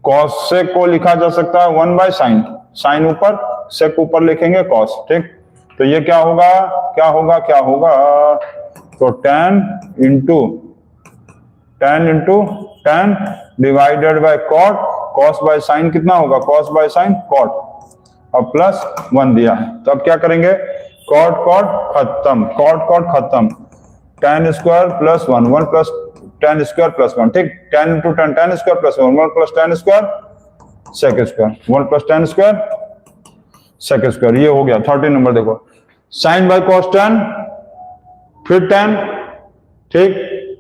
कॉस सेक को लिखा जा सकता है 1 बाय साइन, साइन ऊपर सेक ऊपर लिखेंगे कॉस, ठीक। तो ये क्या होगा, क्या होगा, क्या होगा, तो 10 into 10 divided by cot, cos by sine कितना होगा, कॉस बाय साइन कॉट, और प्लस 1 दिया है। तो अब क्या करेंगे, कॉट कॉट खत्म, कॉट कॉट खत्म, 10 square plus 1, 1 plus 10 square plus 1, ठीक, 10 into 10 10 square plus 1, 1 plus 10 square sec square, 1 plus 10 square sec square, ये हो गया 13 नंबर। देखो साइन बाय कॉस 10, फिर 10, ठीक,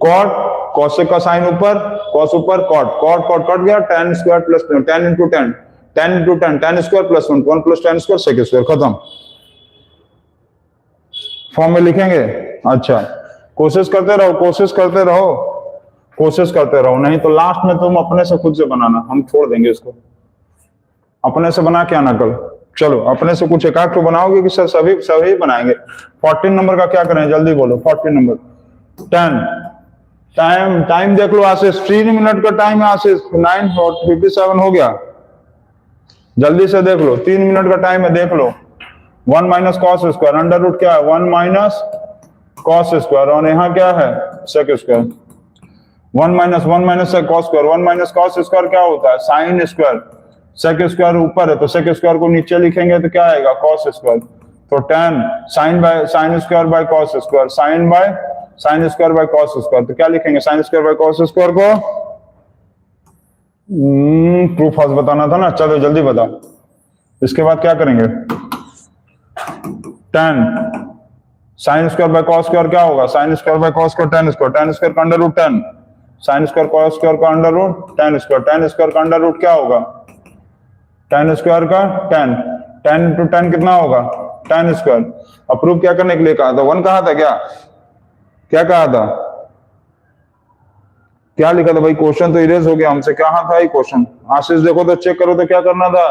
कॉट, कॉसेक का साइन ऊपर, कॉस ऊपर, कॉट, कॉट कॉट कट गया, 10 square plus 10 into 10 10 into 10 10 square plus 1, 1 plus 10 square sec square, खत्म। फॉर्म में लिखेंगे, अच्छा कोशिश करते रहो, कोशिश करते रहो, कोशिश करते रहो, नहीं तो लास्ट में तुम अपने से खुद से बनाना, हम छोड़ देंगे इसको, अपने से बना के आना कल। चलो अपने से कुछ एक आध बनाओगे कि सर सभी सभी बनाएंगे। 14 नंबर का क्या करें, जल्दी बोलो। 14 नंबर 10, टाइम देख लो आशीष, 3 मिनट का टाइम है आशीष, 9:57 हो गया, जल्दी से देख लो, 3 मिनट का टाइम है, देख लो। 1 minus cos square, under root क्या है 1 माइनस कॉस स्क्वायर, और यहाँ क्या है सेक स्क्वायर, 1 माइनस से cos square, 1 minus cos square क्या होता है साइन स्क्वायर, सेक स्क्वायर ऊपर है तो सेक स्क्वायर को नीचे लिखेंगे तो क्या आएगा कॉस स्क्वायर, तो 10 sine square by cos square, sine square by cos square, तो क्या लिखेंगे sign square by cos square को, ट्रू फॉल्स बताना था ना, चलो जल्दी बताओ। इसके बाद क्या करेंगे, 10 sine square by cos square क्या होगा, sine square by cos square 10 square, 10 square का under root 10, sine square cos square का अंडर रूट 10 स्क्वायर, 10 स्क्वायर का अंडर रूट क्या होगा 10 स्क्वायर का 10 इंटू 10 कितना होगा 10 स्क्वायर। अप्रूव क्या करने के लिए कहा था, 1 कहा था क्या, क्या कहा था, क्या लिखा था भाई, क्वेश्चन तो इरेज हो गया हमसे, कहा था ये क्वेश्चन, आशीष देखो तो चेक करो तो क्या करना था,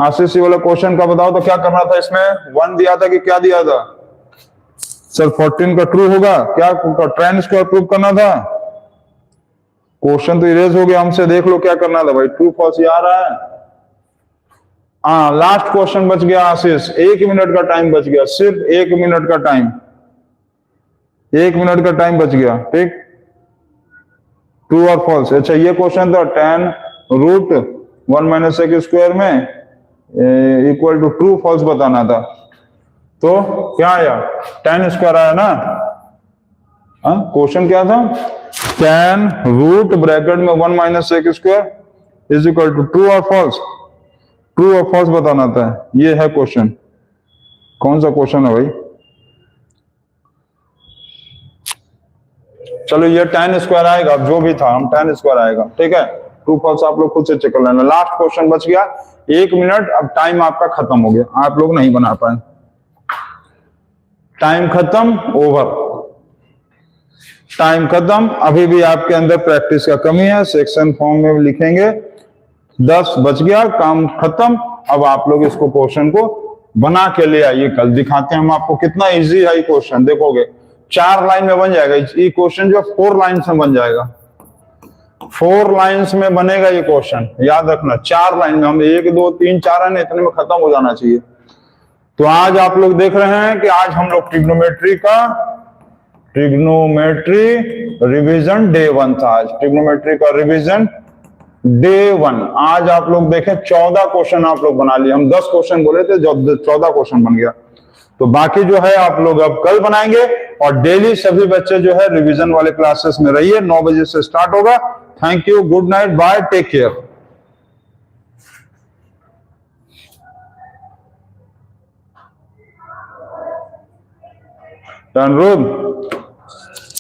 आशीष वाला क्वेश्चन का बताओ तो क्या करना था, इसमें 1 दिया था कि क्या दिया था सर, 14 का ट्रू होगा क्या, 10 स्क्वायर प्रूव करना था, क्वेश्चन तो इरेज हो गया हमसे, देख लो क्या करना था भाई, ट्रू फॉल्स ये आ रहा है। हाँ लास्ट क्वेश्चन बच गया आशीष, 1 मिनट का टाइम बच गया, सिर्फ 1 मिनट का टाइम, 1 मिनट का टाइम बच गया, ठीक, ट्रू और फॉल्स। अच्छा ये क्वेश्चन था 10 रूट 1 माइनस सेक स्क्वायर में इक्वल टू ट्रू फॉल्स बताना था, तो क्या आया 10 स्क्वायर आया ना, क्वेश्चन क्या था tan रूट ब्रैकेट में 1 minus sec square is equal to true और फॉल्स। ट्रू और फॉल्स बताना था, ये है क्वेश्चन। कौन सा क्वेश्चन है भाई? चलो ये tan स्क्वायर आएगा, अब जो भी था हम tan स्क्वायर आएगा, ठीक है। ट्रू फॉल्स आप लोग खुद से चेक कर लेना। लास्ट क्वेश्चन बच गया 1 मिनट, अब टाइम आपका खत्म हो गया, आप लोग नहीं बना पाए, टाइम खत्म, ओवर, टाइम खत्म। अभी भी आपके अंदर प्रैक्टिस का कमी है, सेक्शन फॉर्म में भी लिखेंगे। 10 बच गया, काम खत्म। अब आप लोग इसको क्वेश्चन को बना के ले आइए, कल दिखाते हैं हम आपको कितना इजी है ये क्वेश्चन। देखोगे 4 लाइन में बन जाएगा ये क्वेश्चन, जो 4 लाइन्स में बन जाएगा, 4 लाइन्स में बनेगा ये क्वेश्चन, याद रखना। 4 लाइन में, हम 1 2 3 4 है, इतने में खत्म हो जाना चाहिए। तो आज आप लोग देख रहे हैं कि आज हम लोग ट्रिग्नोमेट्री रिवीजन डे 1 था। आज ट्रिग्नोमेट्री का रिवीजन डे 1। आज आप लोग देखें 14 क्वेश्चन आप लोग बना लिए। हम 10 क्वेश्चन बोले थे, जो 14 क्वेश्चन बन गया। तो बाकी जो है आप लोग अब कल बनाएंगे, और डेली सभी बच्चे जो है रिवीजन वाले क्लासेस में रहिए। 9 बजे से स्टार्ट होगा। Thank you, good night, bye, take care. अनुरोध